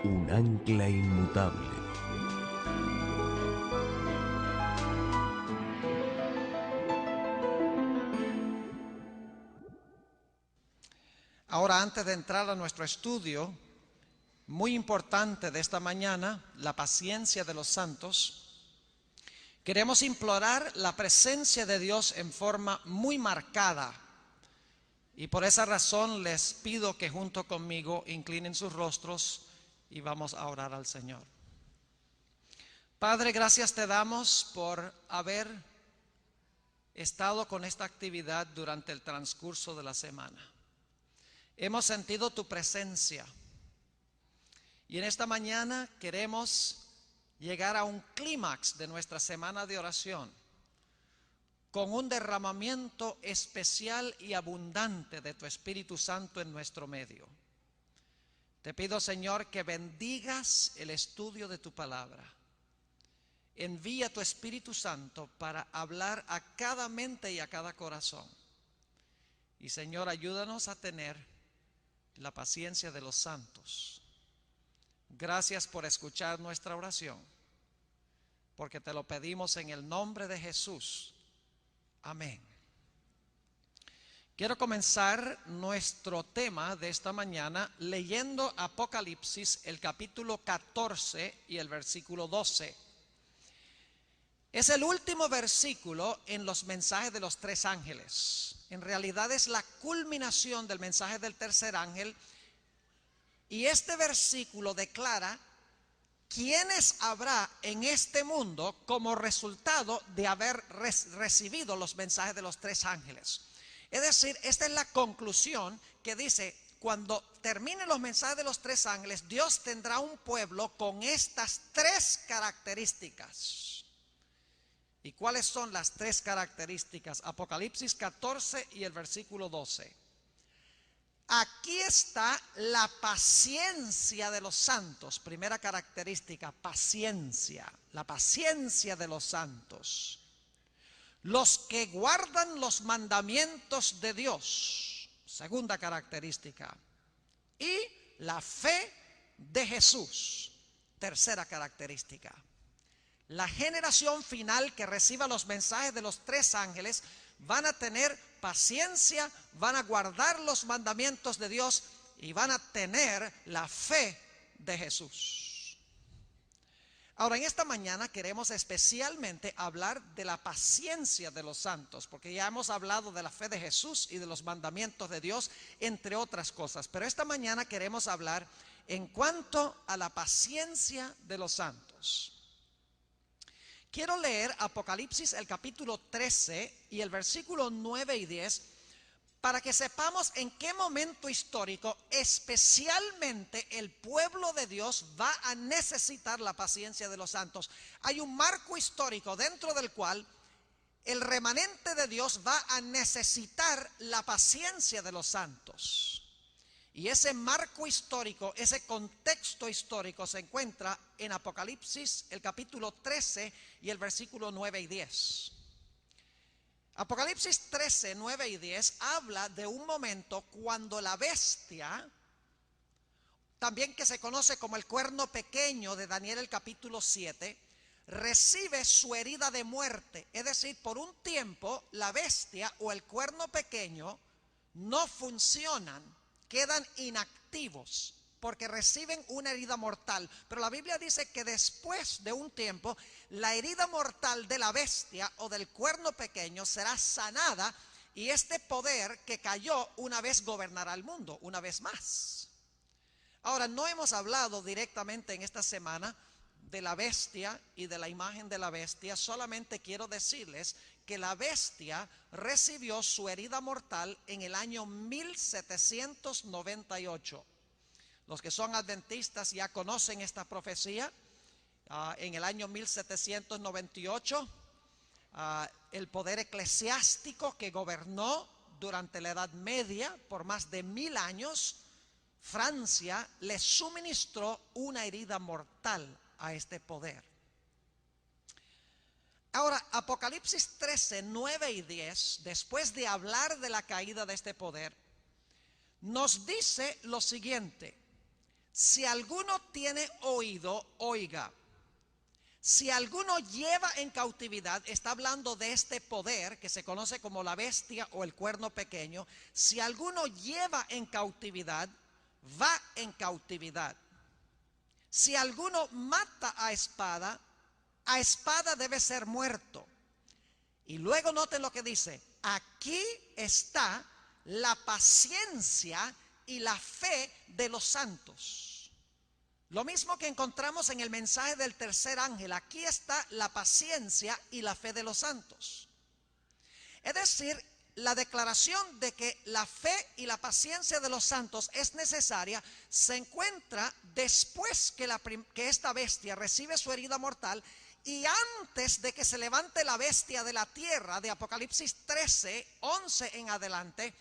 un ancla inmutable. Ahora, antes de entrar a nuestro estudio, muy importante de esta mañana, la paciencia de los santos, queremos implorar la presencia de Dios en forma muy marcada. Y por esa razón les pido que junto conmigo inclinen sus rostros y vamos a orar al Señor. Padre, gracias te damos por haber estado con esta actividad durante el transcurso de la semana. Hemos sentido tu presencia y en esta mañana queremos llegar a un clímax de nuestra semana de oración con un derramamiento especial y abundante de tu Espíritu Santo en nuestro medio. Te pido, Señor, que bendigas el estudio de tu palabra. Envía tu Espíritu Santo para hablar a cada mente y a cada corazón. Y, Señor, ayúdanos a tener la paciencia de los santos. Gracias por escuchar nuestra oración, porque te lo pedimos en el nombre de Jesús. Amén. Quiero comenzar nuestro tema de esta mañana leyendo Apocalipsis, el capítulo 14 y el versículo 12. Es el último versículo en los mensajes de los tres ángeles. En realidad es la culminación del mensaje del tercer ángel. Y este versículo declara quiénes habrá en este mundo como resultado de haber recibido los mensajes de los tres ángeles. Es decir, esta es la conclusión que dice: cuando terminen los mensajes de los tres ángeles, Dios tendrá un pueblo con estas tres características. ¿Y cuáles son las tres características? Apocalipsis 14 y el versículo 12. Aquí está la paciencia de los santos. Primera característica, paciencia. La paciencia de los santos. Los que guardan los mandamientos de Dios. Segunda característica. Y la fe de Jesús. Tercera característica. La generación final que reciba los mensajes de los tres ángeles van a tener paciencia, van a guardar los mandamientos de Dios y van a tener la fe de Jesús. Ahora, en esta mañana queremos especialmente hablar de la paciencia de los santos, porque ya hemos hablado de la fe de Jesús y de los mandamientos de Dios, entre otras cosas. Pero esta mañana queremos hablar en cuanto a la paciencia de los santos. Quiero leer Apocalipsis el capítulo 13 y el versículo 9 y 10 para que sepamos en qué momento histórico especialmente el pueblo de Dios va a necesitar la paciencia de los santos. Hay un marco histórico dentro del cual el remanente de Dios va a necesitar la paciencia de los santos. Y ese marco histórico, ese contexto histórico se encuentra en Apocalipsis, el capítulo 13 y el versículo 9 y 10. Apocalipsis 13, 9 y 10 habla de un momento cuando la bestia, también que se conoce como el cuerno pequeño de Daniel el capítulo 7, recibe su herida de muerte. Es decir, por un tiempo la bestia o el cuerno pequeño no funcionan, quedan inactivos porque reciben una herida mortal. Pero la Biblia dice que después de un tiempo la herida mortal de la bestia o del cuerno pequeño será sanada y este poder que cayó una vez gobernará el mundo una vez más. Ahora, no hemos hablado directamente en esta semana de la bestia y de la imagen de la bestia. Solamente quiero decirles que la bestia recibió su herida mortal en el año 1798. Los que son adventistas ya conocen esta profecía. En el año 1798, el poder eclesiástico que gobernó durante la Edad Media por más de 1000 años, Francia le suministró una herida mortal a este poder. Ahora, Apocalipsis 13, 9 y 10, después de hablar de la caída de este poder, nos dice lo siguiente: Si alguno tiene oído, oiga. Si alguno lleva en cautividad, está hablando de este poder que se conoce como la bestia o el cuerno pequeño. Si alguno lleva en cautividad, va en cautividad. Si alguno mata a espada debe ser muerto. Y luego noten lo que dice: aquí está la paciencia y la fe de los santos. Lo mismo que encontramos en el mensaje del tercer ángel. Aquí está la paciencia y la fe de los santos. Es decir, la declaración de que la fe y la paciencia de los santos es necesaria se encuentra después que esta bestia recibe su herida mortal y antes de que se levante la bestia de la tierra, de Apocalipsis 13:11 en adelante,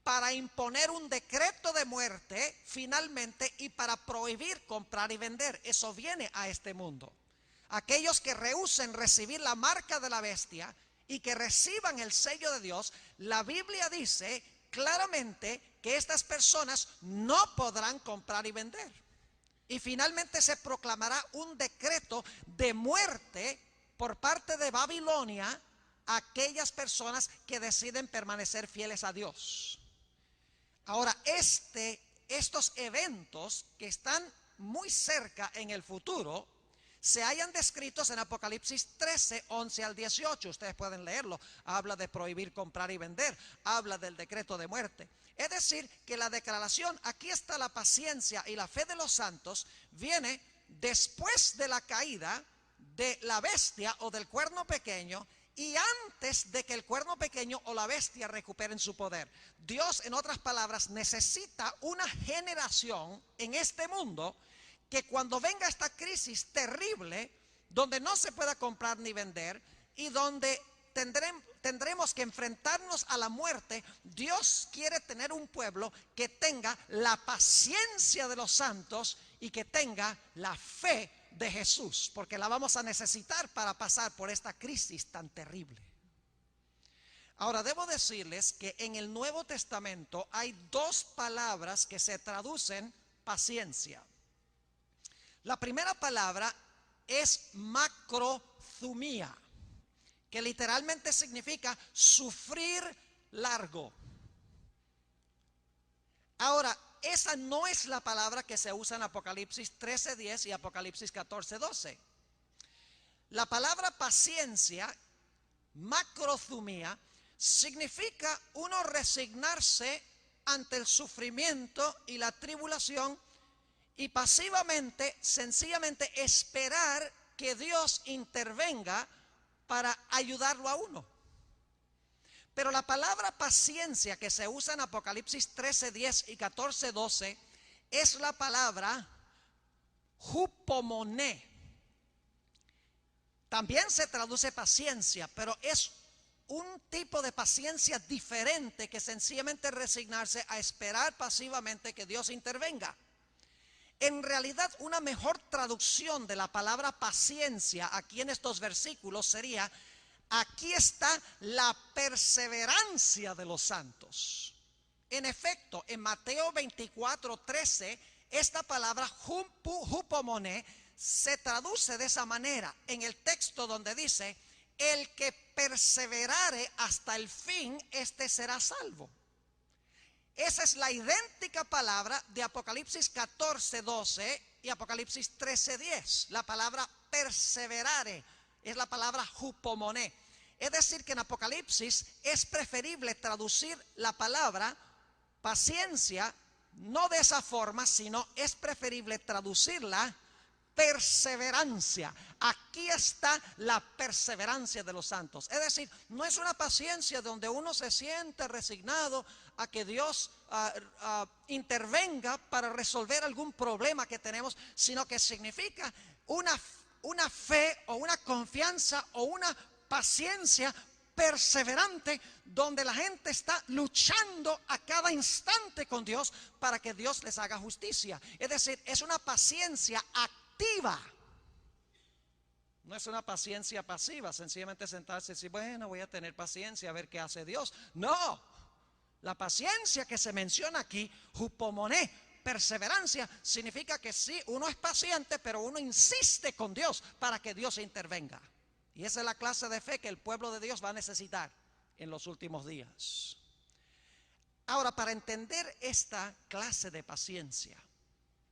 para imponer un decreto de muerte finalmente y para prohibir comprar y vender. Eso viene a este mundo. Aquellos que rehúsen recibir la marca de la bestia y que reciban el sello de Dios, la Biblia dice claramente que estas personas no podrán comprar y vender. Y finalmente se proclamará un decreto de muerte por parte de Babilonia a aquellas personas que deciden permanecer fieles a Dios. Ahora, estos eventos que están muy cerca en el futuro se hallan descritos en Apocalipsis 13:11 al 18. Ustedes pueden leerlo. Habla de prohibir comprar y vender. Habla del decreto de muerte. Es decir, que la declaración, aquí está la paciencia y la fe de los santos, viene después de la caída de la bestia o del cuerno pequeño y antes de que el cuerno pequeño o la bestia recuperen su poder. Dios, en otras palabras, necesita una generación en este mundo que cuando venga esta crisis terrible, donde no se pueda comprar ni vender y donde tendremos que enfrentarnos a la muerte, Dios quiere tener un pueblo que tenga la paciencia de los santos y que tenga la fe de Jesús, porque la vamos a necesitar para pasar por esta crisis tan terrible. Ahora, debo decirles que en el Nuevo Testamento hay dos palabras que se traducen paciencia. La primera palabra es macrothumia, que literalmente significa sufrir largo. Ahora, esa no es la palabra que se usa en Apocalipsis 13:10 y Apocalipsis 14:12. La palabra paciencia, macrothumia, significa uno resignarse ante el sufrimiento y la tribulación y pasivamente, sencillamente esperar que Dios intervenga para ayudarlo a uno. Pero la palabra paciencia que se usa en Apocalipsis 13:10 y 14:12 es la palabra hupomoné. También se traduce paciencia, pero es un tipo de paciencia diferente que sencillamente resignarse a esperar pasivamente que Dios intervenga. En realidad, una mejor traducción de la palabra paciencia aquí en estos versículos sería: aquí está la perseverancia de los santos. En efecto, en Mateo 24:13, esta palabra hupomoné se traduce de esa manera en el texto donde dice: el que perseverare hasta el fin, este será salvo. Esa es la idéntica palabra de Apocalipsis 14:12 y Apocalipsis 13:10. La palabra perseverare es la palabra hupomoné. Es decir, que en Apocalipsis es preferible traducir la palabra paciencia no de esa forma, sino es preferible traducirla perseverancia. Aquí está la perseverancia de los santos. Es decir, no es una paciencia donde uno se siente resignado a que Dios intervenga para resolver algún problema que tenemos, sino que significa una fe o una confianza o una paciencia perseverante donde la gente está luchando a cada instante con Dios para que Dios les haga justicia. Es decir, es una paciencia activa. No es una paciencia pasiva, sencillamente sentarse y decir, bueno, voy a tener paciencia a ver qué hace Dios. No, la paciencia que se menciona aquí, hupomoné, perseverancia significa que sí, uno es paciente, pero uno insiste con Dios para que Dios intervenga. Y esa es la clase de fe que el pueblo de Dios va a necesitar en los últimos días. Ahora, para entender esta clase de paciencia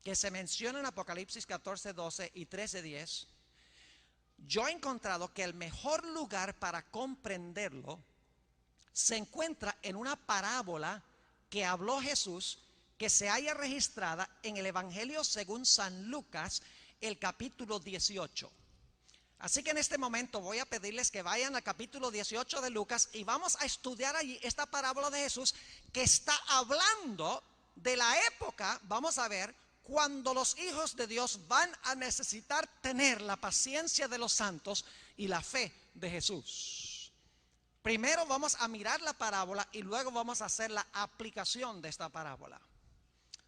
que se menciona en Apocalipsis 14:12 y 13:10, yo he encontrado que el mejor lugar para comprenderlo se encuentra en una parábola que habló Jesús, que se halla registrada en el Evangelio según San Lucas, el capítulo 18. Así que en este momento voy a pedirles que vayan al capítulo 18 de Lucas y vamos a estudiar allí esta parábola de Jesús que está hablando de la época, vamos a ver, cuando los hijos de Dios van a necesitar tener la paciencia de los santos y la fe de Jesús. Primero vamos a mirar la parábola y luego vamos a hacer la aplicación de esta parábola.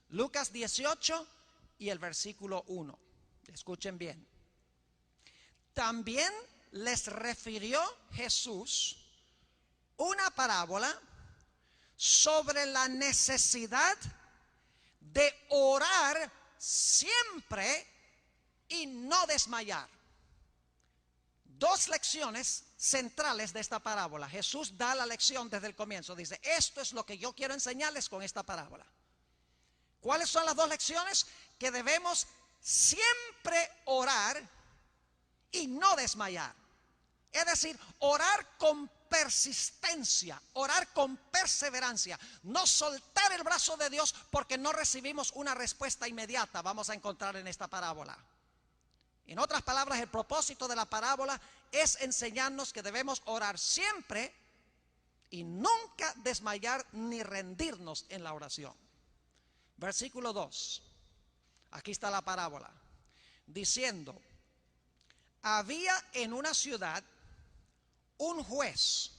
Lucas 18 y el versículo 1. Escuchen bien. También les refirió Jesús una parábola sobre la necesidad de orar siempre y no desmayar. Dos lecciones centrales de esta parábola. Jesús da la lección desde el comienzo. Dice, esto es lo que yo quiero enseñarles con esta parábola. ¿Cuáles son las dos lecciones? Que debemos siempre orar y no desmayar. Es decir, orar con persistencia, orar con perseverancia, no soltar el brazo de Dios porque no recibimos una respuesta inmediata. Vamos a encontrar en esta parábola. En otras palabras, el propósito de la parábola es enseñarnos que debemos orar siempre y nunca desmayar ni rendirnos en la oración. Versículo 2. Aquí está la parábola. Diciendo, había en una ciudad un juez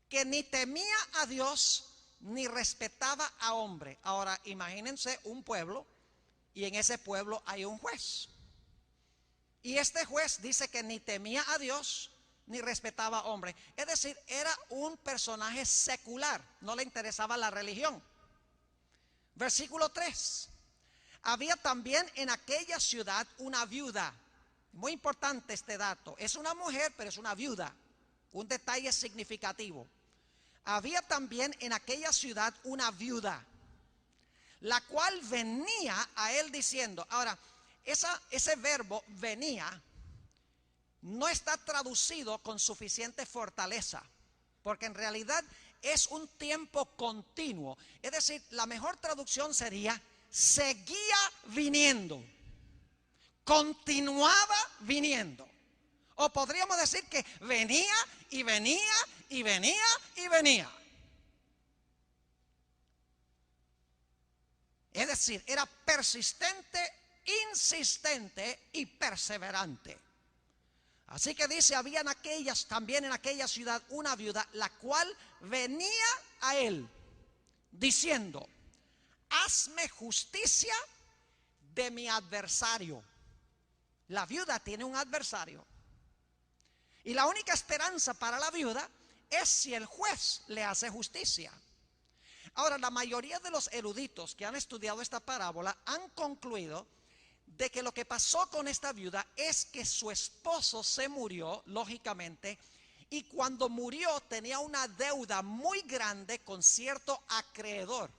que ni temía a Dios ni respetaba a hombre. Ahora imagínense un pueblo y en ese pueblo hay un juez. Y este juez dice que ni temía a Dios ni respetaba a hombre. Es decir, era un personaje secular, no le interesaba la religión. Versículo 3. Había también en aquella ciudad una viuda. Muy importante este dato. Es una mujer, pero es una viuda. Un detalle significativo. Había también en aquella ciudad una viuda, la cual venía a él diciendo. Ahora, ese verbo venía no está traducido con suficiente fortaleza, porque en realidad es un tiempo continuo. Es decir, la mejor traducción sería seguía viniendo. Continuaba viniendo. O podríamos decir que venía y venía y venía y venía. Es decir, era persistente, insistente y perseverante. Así que dice, había también en aquella ciudad una viuda, la cual venía a él diciendo, hazme justicia de mi adversario. La viuda tiene un adversario. Y la única esperanza para la viuda es si el juez le hace justicia. Ahora, la mayoría de los eruditos que han estudiado esta parábola han concluido de que lo que pasó con esta viuda es que su esposo se murió, lógicamente, y cuando murió tenía una deuda muy grande con cierto acreedor.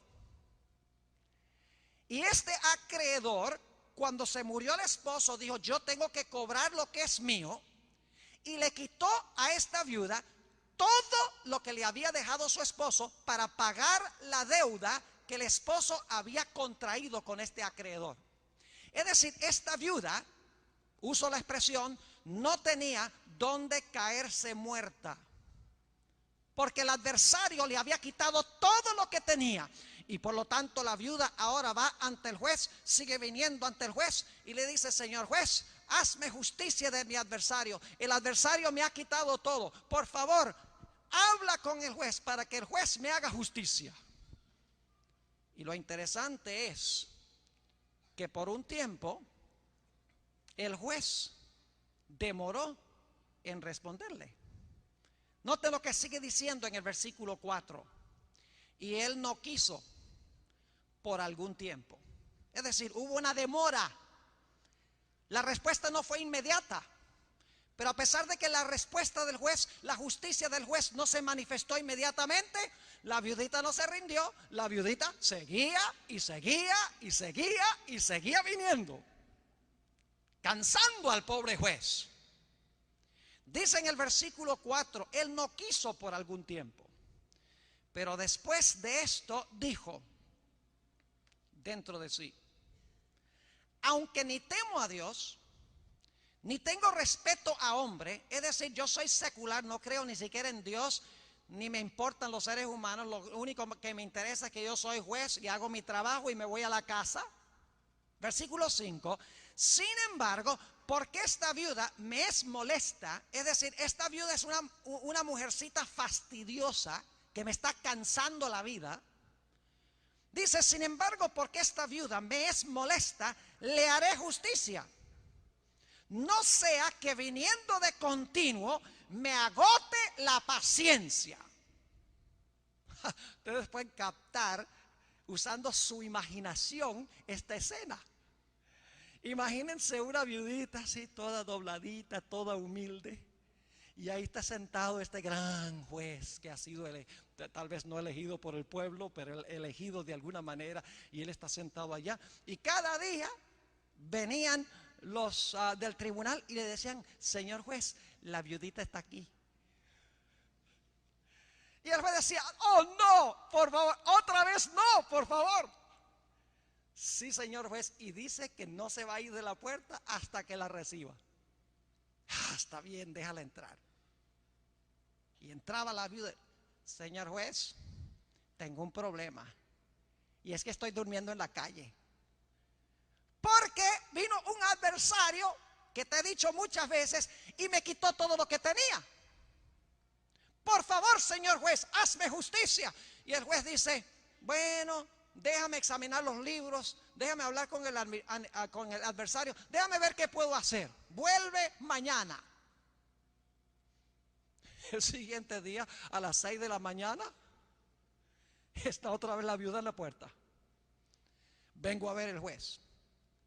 Y este acreedor, cuando se murió el esposo, dijo, yo tengo que cobrar lo que es mío, y le quitó a esta viuda todo lo que le había dejado su esposo para pagar la deuda que el esposo había contraído con este acreedor. Es decir, esta viuda, uso la expresión, no tenía dónde caerse muerta, porque el adversario le había quitado todo lo que tenía. Y por lo tanto la viuda ahora va ante el juez, sigue viniendo ante el juez y le dice, señor juez, hazme justicia de mi adversario. El adversario me ha quitado todo. Por favor, habla con el juez para que el juez me haga justicia. Y lo interesante es que por un tiempo el juez demoró en responderle. Note lo que sigue diciendo en el versículo 4. Y él no quiso, por algún tiempo. Es decir, hubo una demora. La respuesta no fue inmediata. Pero a pesar de que la respuesta del juez, la justicia del juez no se manifestó inmediatamente, la viudita no se rindió. La viudita seguía y seguía y seguía y seguía viniendo, cansando al pobre juez. Dice en el versículo 4, él no quiso por algún tiempo. Pero después de esto dijo dentro de sí: aunque ni temo a Dios, ni tengo respeto a hombre, es decir, yo soy secular, no creo ni siquiera en Dios, ni me importan los seres humanos, lo único que me interesa es que yo soy juez y hago mi trabajo y me voy a la casa. Versículo 5, sin embargo, porque esta viuda me es molesta, es decir, esta viuda es una mujercita fastidiosa que me está cansando la vida. Dice, sin embargo, porque esta viuda me es molesta, le haré justicia. No sea que viniendo de continuo me agote la paciencia. Ustedes pueden captar, usando su imaginación, esta escena. Imagínense una viudita así, toda dobladita, toda humilde. Y ahí está sentado este gran juez que ha sido tal vez no elegido por el pueblo, pero elegido de alguna manera. Y él está sentado allá. Y cada día venían los del tribunal y le decían, señor juez, la viudita está aquí. Y el juez decía, oh no, por favor, otra vez no, por favor. Sí, señor juez, y dice que no se va a ir de la puerta hasta que la reciba. Está bien, déjala entrar. Y entraba la viuda. Señor juez, tengo un problema, y es que estoy durmiendo en la calle. Porque vino un adversario que te he dicho muchas veces y me quitó todo lo que tenía. Por favor, señor juez, hazme justicia. Y el juez dice, bueno, déjame examinar los libros, déjame hablar con el adversario, déjame ver qué puedo hacer. Vuelve mañana. El siguiente día, a las 6 de la mañana, está otra vez la viuda en la puerta. Vengo a ver el juez.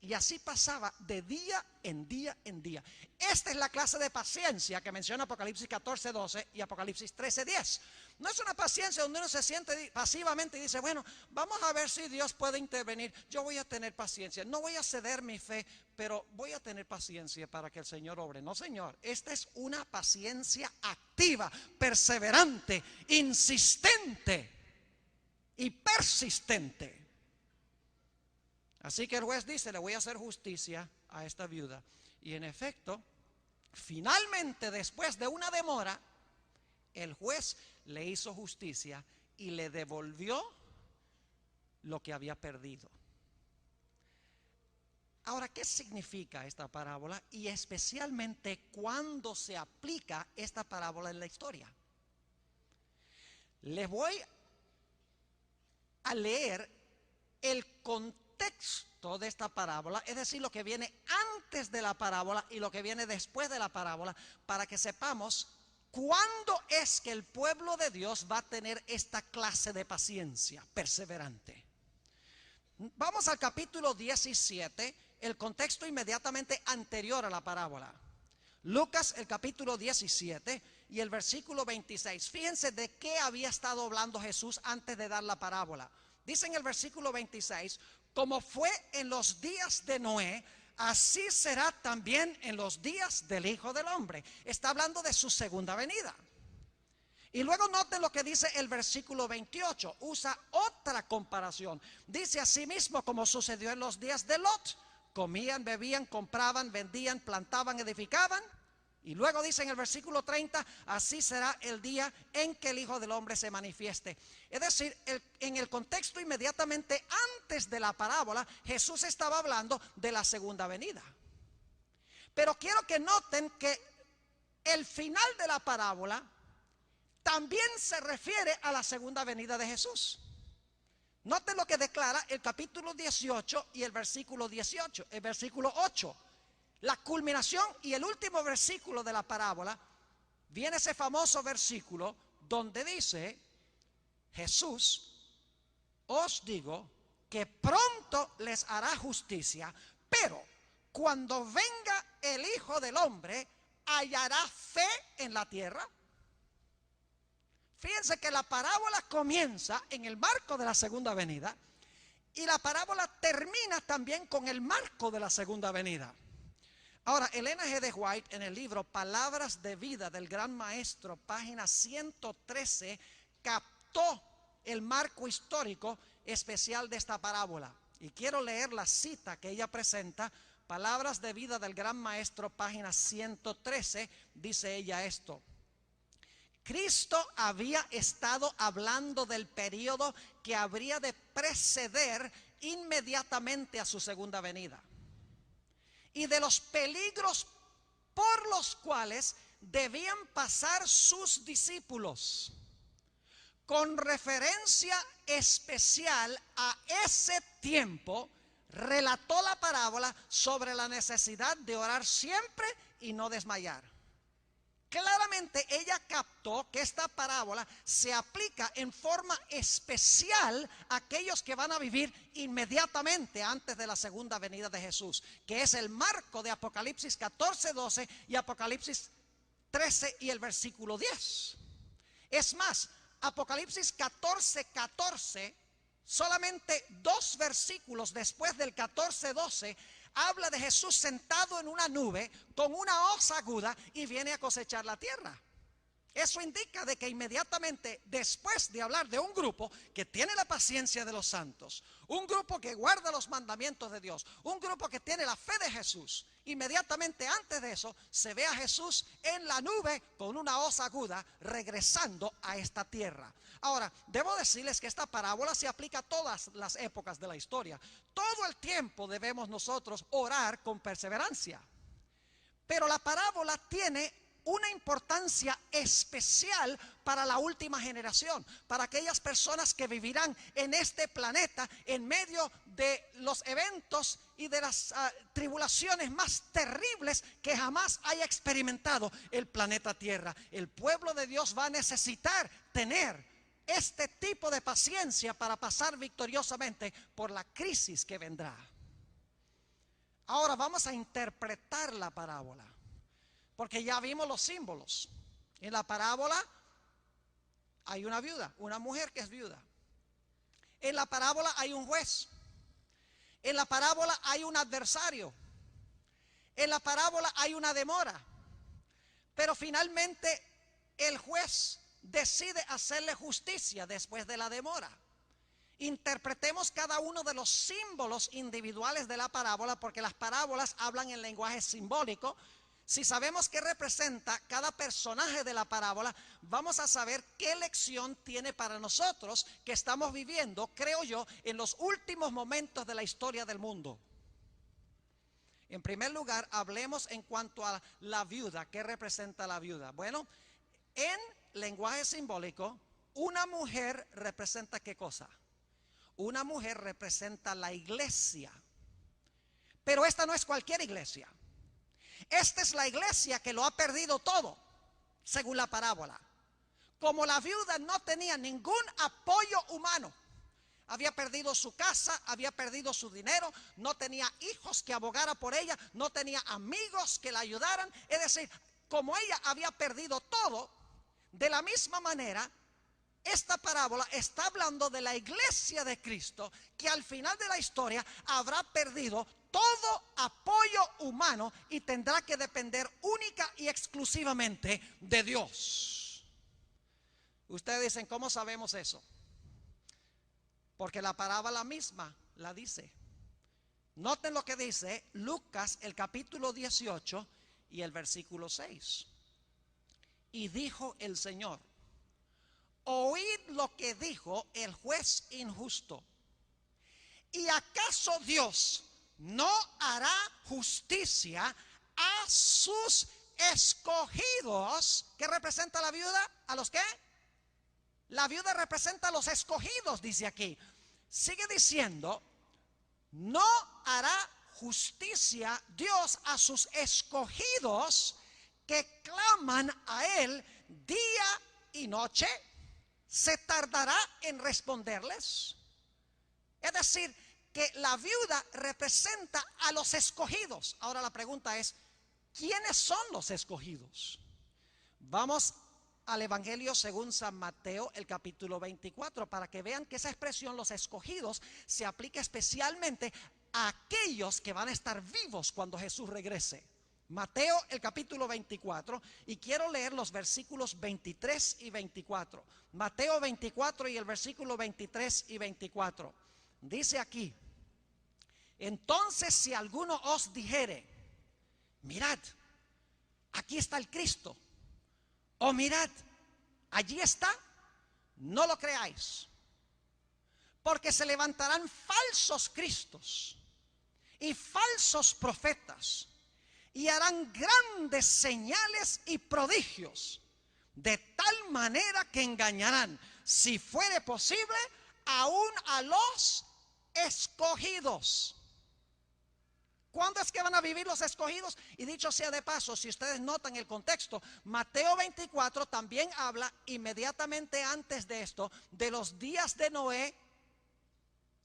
Y así pasaba de día en día en día. Esta es la clase de paciencia que menciona Apocalipsis 14:12 y Apocalipsis 13:10. No es una paciencia donde uno se siente pasivamente y dice, bueno, vamos a ver si Dios puede intervenir. Yo voy a tener paciencia. No voy a ceder mi fe, pero voy a tener paciencia para que el Señor obre. No, Señor, esta es una paciencia activa, perseverante, insistente y persistente. Así que el juez dice, le voy a hacer justicia a esta viuda. Y en efecto, finalmente, después de una demora, el juez le hizo justicia y le devolvió lo que había perdido. Ahora, ¿qué significa esta parábola? Y especialmente, ¿cuándo se aplica esta parábola en la historia? Les voy a leer el contexto de esta parábola, es decir, lo que viene antes de la parábola y lo que viene después de la parábola, para que sepamos cuándo es que el pueblo de Dios va a tener esta clase de paciencia perseverante. Vamos al capítulo 17, el contexto inmediatamente anterior a la parábola. Lucas, el capítulo 17 y el versículo 26. Fíjense de qué había estado hablando Jesús antes de dar la parábola. Dice en el versículo 26, como fue en los días de Noé, así será también en los días del Hijo del Hombre. Está hablando de su segunda venida. Y luego noten lo que dice el versículo 28, usa otra comparación. Dice asimismo como sucedió en los días de Lot. Comían, bebían, compraban, vendían, plantaban, edificaban. Y luego dice en el versículo 30, así será el día en que el Hijo del Hombre se manifieste. Es decir, en el contexto inmediatamente antes de la parábola, Jesús estaba hablando de la segunda venida. Pero quiero que noten que el final de la parábola también se refiere a la segunda venida de Jesús. Noten lo que declara el capítulo 18 y el versículo 18, el versículo 8. La culminación y el último versículo de la parábola, viene ese famoso versículo donde dice, Jesús, os digo que pronto les hará justicia, pero cuando venga el Hijo del Hombre, ¿hallará fe en la tierra? Fíjense que la parábola comienza en el marco de la segunda venida y la parábola termina también con el marco de la segunda venida. Ahora, Elena G. de White, en el libro Palabras de Vida del Gran Maestro, página 113, captó el marco histórico especial de esta parábola. Y quiero leer la cita que ella presenta, Palabras de Vida del Gran Maestro, página 113, dice ella esto: Cristo había estado hablando del periodo que habría de preceder inmediatamente a su segunda venida y de los peligros por los cuales debían pasar sus discípulos, con referencia especial a ese tiempo. Relató la parábola sobre la necesidad de orar siempre y no desmayar. Claramente ella captó que esta parábola se aplica en forma especial a aquellos que van a vivir inmediatamente antes de la segunda venida de Jesús, que es el marco de Apocalipsis 14, 12 y Apocalipsis 13 y el versículo 10. Es más, Apocalipsis 14, 14, solamente 2 versículos después del 14, 12, habla de Jesús sentado en una nube con una hoz aguda y viene a cosechar la tierra. Eso indica de que inmediatamente después de hablar de un grupo que tiene la paciencia de los santos, un grupo que guarda los mandamientos de Dios, un grupo que tiene la fe de Jesús, inmediatamente antes de eso se ve a Jesús en la nube con una hoz aguda regresando a esta tierra. Ahora, debo decirles que esta parábola se aplica a todas las épocas de la historia. Todo el tiempo debemos nosotros orar con perseverancia. Pero la parábola tiene una importancia especial para la última generación, para aquellas personas que vivirán en este planeta en medio de los eventos y de las tribulaciones más terribles que jamás haya experimentado el planeta Tierra. El pueblo de Dios va a necesitar tener este tipo de paciencia para pasar victoriosamente por la crisis que vendrá. Ahora vamos a interpretar la parábola, porque ya vimos los símbolos. En la parábola hay una viuda, una mujer que es viuda. En la parábola hay un juez. En la parábola hay un adversario. En la parábola hay una demora. Pero finalmente el juez decide hacerle justicia después de la demora. Interpretemos cada uno de los símbolos individuales de la parábola, porque las parábolas hablan en lenguaje simbólico. Si sabemos qué representa cada personaje de la parábola, vamos a saber qué lección tiene para nosotros que estamos viviendo, creo yo, en los últimos momentos de la historia del mundo. En primer lugar, hablemos en cuanto a la viuda. ¿Qué representa la viuda? Bueno, en lenguaje simbólico, una mujer representa ¿qué cosa? Una mujer representa la iglesia. Pero esta no es cualquier iglesia. Esta es la iglesia que lo ha perdido todo, según la parábola. Como la viuda no tenía ningún apoyo humano, había perdido su casa, había perdido su dinero, no tenía hijos que abogara por ella, no tenía amigos que la ayudaran. Es decir, como ella había perdido todo, de la misma manera, esta parábola está hablando de la iglesia de Cristo, que al final de la historia habrá perdido todo apoyo humano y tendrá que depender única y exclusivamente de Dios. Ustedes dicen, ¿cómo sabemos eso? Porque la parábola misma la dice. Noten lo que dice Lucas, el capítulo 18 y el versículo 6. Y dijo el Señor: oíd lo que dijo el juez injusto. ¿Y acaso Dios no hará justicia a sus escogidos? ¿Qué representa la viuda? ¿A los qué? La viuda representa a los escogidos, dice aquí. Sigue diciendo, no hará justicia Dios a sus escogidos que claman a Él día y noche. ¿Se tardará en responderles? Es decir, que la viuda representa a los escogidos. Ahora la pregunta es, ¿quiénes son los escogidos? Vamos al Evangelio según San Mateo, el capítulo 24, para que vean que esa expresión, los escogidos, se aplica especialmente a aquellos que van a estar vivos cuando Jesús regrese. Mateo, el capítulo 24, y quiero leer los versículos 23 y 24. Mateo 24 y el versículo 23 y 24. Dice aquí: entonces si alguno os dijere, mirad, aquí está el Cristo, o mirad, allí está, no lo creáis, porque se levantarán falsos cristos y falsos profetas, y harán grandes señales y prodigios, de tal manera que engañarán, si fuere posible, aún a los escogidos. ¿Cuándo es que van a vivir los escogidos? Y dicho sea de paso, si ustedes notan el contexto, Mateo 24 también habla inmediatamente antes de esto de los días de Noé,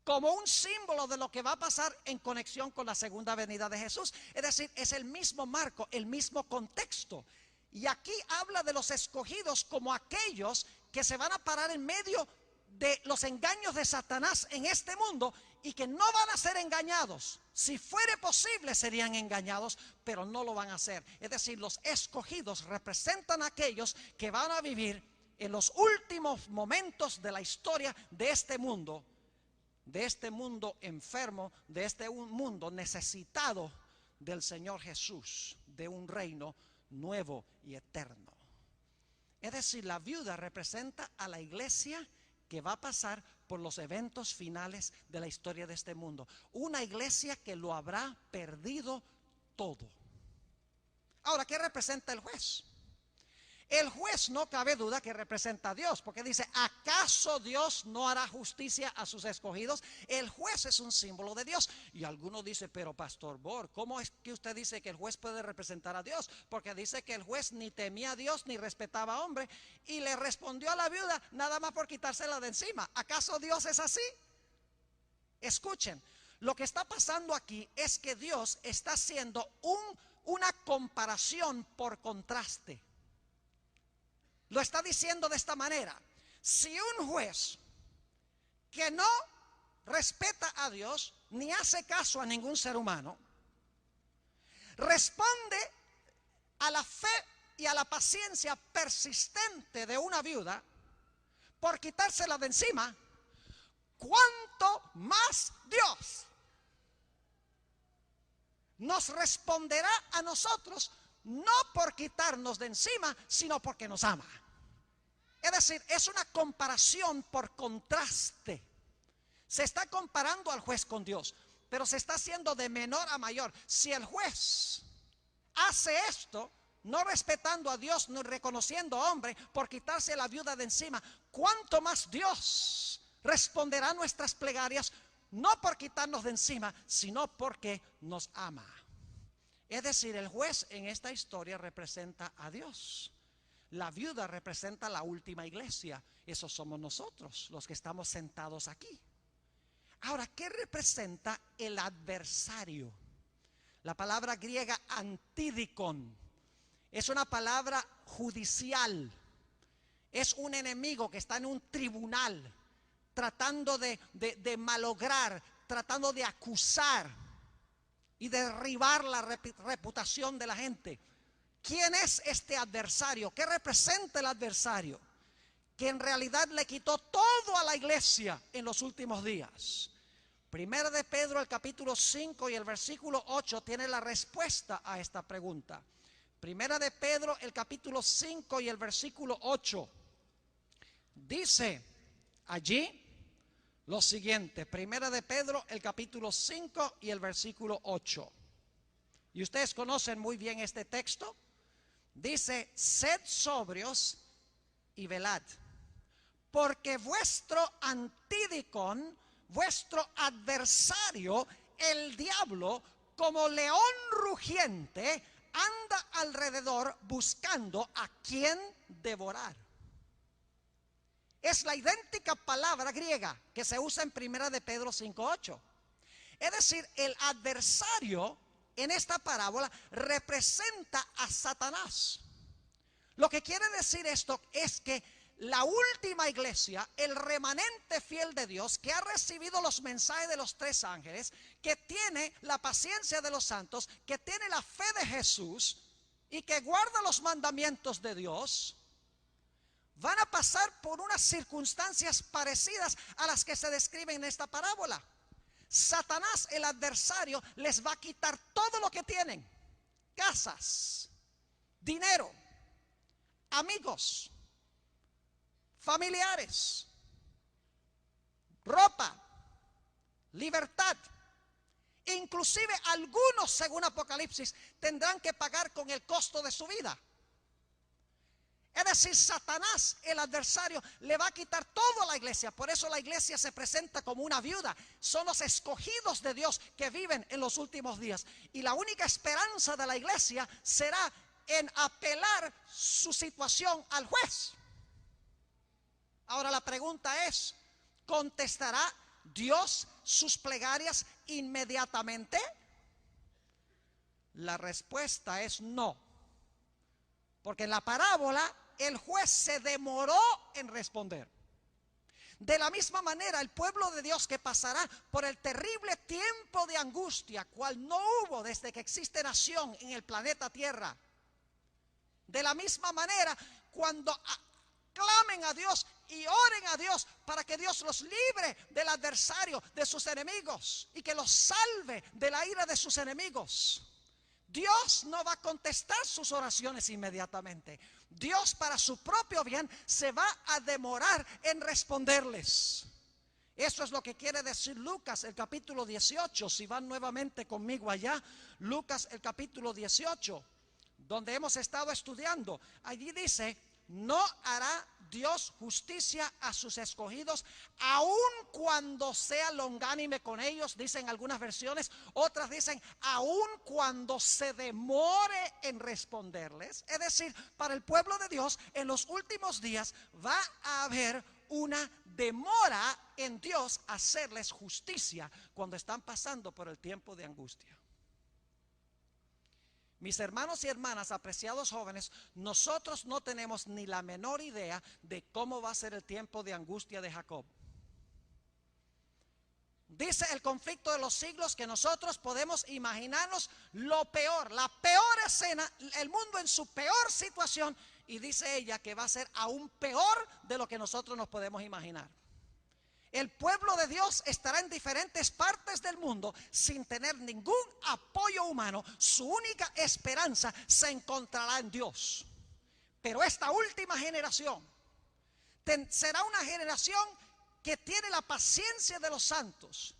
como un símbolo de lo que va a pasar en conexión con la segunda venida de Jesús. Es decir, es el mismo marco, el mismo contexto. Y aquí habla de los escogidos como aquellos que se van a parar en medio de los engaños de Satanás en este mundo y que no van a ser engañados. Si fuere posible serían engañados, pero no lo van a hacer. Es decir, los escogidos representan a aquellos que van a vivir en los últimos momentos de la historia de este mundo enfermo, de este mundo necesitado del Señor Jesús, de un reino nuevo y eterno. Es decir, la viuda representa a la iglesia que va a pasar por los eventos finales de la historia de este mundo. Una iglesia que lo habrá perdido todo. Ahora, ¿qué representa el juez? El juez, no cabe duda que representa a Dios, porque dice, ¿acaso Dios no hará justicia a sus escogidos? El juez es un símbolo de Dios. Y alguno dice, pero Pastor Bor, ¿cómo es que usted dice que el juez puede representar a Dios? Porque dice que el juez ni temía a Dios ni respetaba a hombre, y le respondió a la viuda nada más por quitársela de encima. ¿Acaso Dios es así? Escuchen, lo que está pasando aquí es que Dios está haciendo una comparación por contraste. Lo está diciendo de esta manera: si un juez que no respeta a Dios ni hace caso a ningún ser humano responde a la fe y a la paciencia persistente de una viuda por quitársela de encima, ¿cuánto más Dios nos responderá a nosotros? No por quitarnos de encima, sino porque nos ama. Es decir, es una comparación por contraste. Se está comparando al juez con Dios, pero se está haciendo de menor a mayor. Si el juez hace esto, no respetando a Dios, no reconociendo a hombre, por quitarse a la viuda de encima, ¿cuánto más Dios responderá a nuestras plegarias? No por quitarnos de encima, sino porque nos ama. Es decir, el juez en esta historia representa a Dios. La viuda representa la última iglesia. Esos somos nosotros, los que estamos sentados aquí. Ahora, ¿qué representa el adversario? La palabra griega antidikon es una palabra judicial. Es un enemigo que está en un tribunal tratando de malograr, tratando de acusar y derribar la reputación de la gente. ¿Quién es este adversario? ¿Qué representa el adversario? Que en realidad le quitó todo a la iglesia en los últimos días. Primera de Pedro, el capítulo 5 y el versículo 8 tiene la respuesta a esta pregunta. Primera de Pedro, el capítulo 5 y el versículo 8. Dice allí lo siguiente. Primera de Pedro, el capítulo 5 y el versículo 8. Y ustedes conocen muy bien este texto. Dice, sed sobrios y velad, porque vuestro antidikon, vuestro adversario, el diablo, como león rugiente, anda alrededor buscando a quien devorar. es la idéntica palabra griega que se usa en 1 de Pedro 5:8. Es decir, el adversario en esta parábola representa a Satanás. Lo que quiere decir esto es que la última iglesia, el remanente fiel de Dios, que ha recibido los mensajes de los 3 ángeles, que tiene la paciencia de los santos, que tiene la fe de Jesús y que guarda los mandamientos de Dios, van a pasar por unas circunstancias parecidas a las que se describen en esta parábola. Satanás, el adversario, les va a quitar todo lo que tienen: casas, dinero, amigos, familiares, ropa, libertad. Inclusive algunos, según Apocalipsis, tendrán que pagar con el costo de su vida. Es decir, Satanás, el adversario, le va a quitar todo a la iglesia. Por eso la iglesia se presenta como una viuda. Son los escogidos de Dios que viven en los últimos días. Y la única esperanza de la iglesia será en apelar su situación al juez. Ahora la pregunta es, ¿contestará Dios sus plegarias inmediatamente? La respuesta es no. Porque en la parábola el juez se demoró en responder. De la misma manera, el pueblo de Dios que pasará por el terrible tiempo de angustia, cual no hubo desde que existe nación en el planeta Tierra. De la misma manera, cuando clamen a Dios y oren a Dios para que Dios los libre del adversario, de sus enemigos, y que los salve de la ira de sus enemigos, Dios no va a contestar sus oraciones inmediatamente. Dios, para su propio bien, se va a demorar en responderles. Eso es lo que quiere decir Lucas, el capítulo 18. Si van nuevamente conmigo allá, Lucas, el capítulo 18, donde hemos estado estudiando. Allí dice: no hará Dios justicia a sus escogidos, aun cuando sea longánime con ellos, dicen algunas versiones. Otras dicen, aun cuando se demore en responderles. Es decir, para el pueblo de Dios, en los últimos días va a haber una demora en Dios hacerles justicia cuando están pasando por el tiempo de angustia. Mis hermanos y hermanas, apreciados jóvenes, nosotros no tenemos ni la menor idea de cómo va a ser el tiempo de angustia de Jacob. Dice el conflicto de los siglos que nosotros podemos imaginarnos lo peor, la peor escena, el mundo en su peor situación, y dice ella que va a ser aún peor de lo que nosotros nos podemos imaginar. El pueblo de Dios estará en diferentes partes del mundo sin tener ningún apoyo humano. Su única esperanza se encontrará en Dios. Pero esta última generación será una generación que tiene la paciencia de los santos,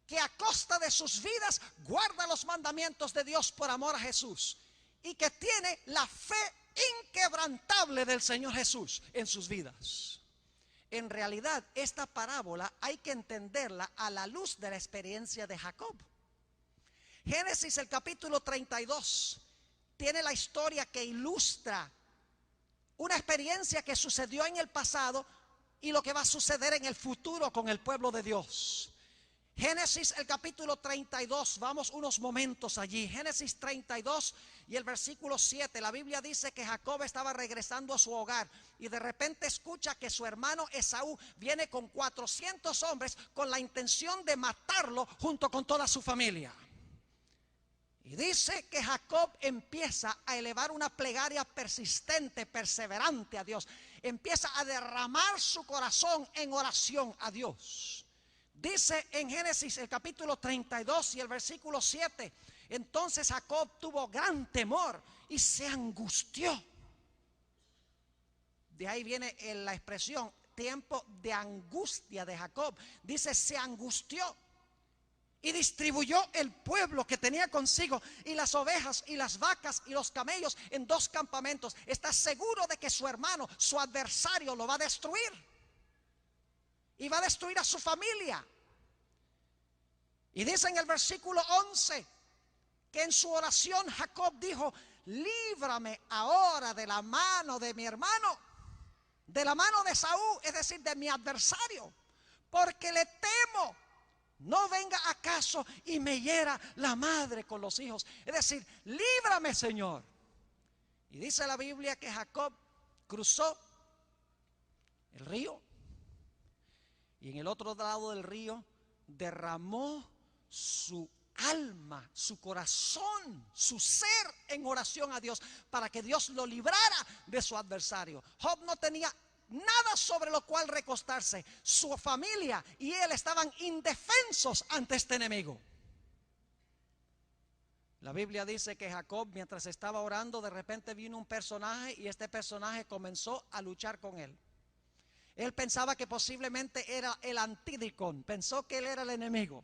que a costa de sus vidas guarda los mandamientos de Dios por amor a Jesús, y que tiene la fe inquebrantable del Señor Jesús en sus vidas. En realidad, esta parábola hay que entenderla a la luz de la experiencia de Jacob. Génesis, el capítulo 32, tiene la historia que ilustra una experiencia que sucedió en el pasado y lo que va a suceder en el futuro con el pueblo de Dios. Génesis, el capítulo 32, vamos unos momentos allí. Génesis 32 y el versículo 7, la Biblia dice que Jacob estaba regresando a su hogar y de repente escucha que su hermano Esaú viene con 400 hombres con la intención de matarlo junto con toda su familia. Y dice que Jacob empieza a elevar una plegaria persistente, perseverante a Dios. Empieza a derramar su corazón en oración a Dios. Dice en Génesis el capítulo 32 y el versículo 7, entonces Jacob tuvo gran temor y se angustió. De ahí viene la expresión tiempo de angustia de Jacob. Dice, se angustió y distribuyó el pueblo que tenía consigo y las ovejas y las vacas y los camellos en 2 campamentos. Está seguro de que su hermano, su adversario, lo va a destruir. Y va a destruir a su familia. Y dice en el versículo 11 que en su oración Jacob dijo, líbrame ahora de la mano de mi hermano. de la mano de Saúl, es decir, de mi adversario, porque le temo. No venga acaso y me hiera la madre con los hijos. Es decir, líbrame, Señor. Y dice la Biblia que Jacob cruzó el río y en el otro lado del río derramó su alma, su corazón, su ser en oración a Dios para que Dios lo librara de su adversario. Job no tenía nada sobre lo cual recostarse. Su familia y él estaban indefensos ante este enemigo. La Biblia dice que Jacob, mientras estaba orando, de repente vino un personaje y este personaje comenzó a luchar con él. Él pensaba que posiblemente era el Antidicón, pensó que él era el enemigo.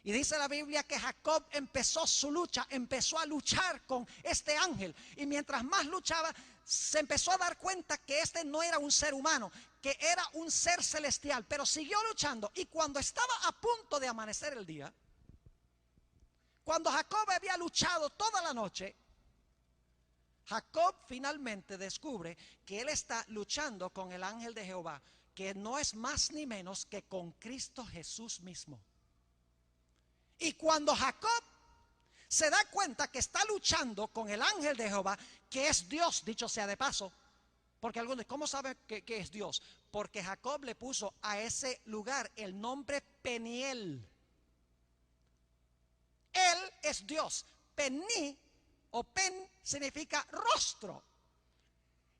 Y dice la Biblia que Jacob empezó su lucha, empezó a luchar con este ángel. Y mientras más luchaba, se empezó a dar cuenta que este no era un ser humano, que era un ser celestial. Pero siguió luchando y cuando estaba a punto de amanecer el día, cuando Jacob había luchado toda la noche, Jacob finalmente descubre que él está luchando con el ángel de Jehová, que no es más ni menos que con Cristo Jesús mismo. Y cuando Jacob se da cuenta que está luchando con el ángel de Jehová, que es Dios, dicho sea de paso, porque algunos, ¿cómo sabe que es Dios? Porque Jacob le puso a ese lugar el nombre Peniel. Él es Dios. Pení o pen significa rostro.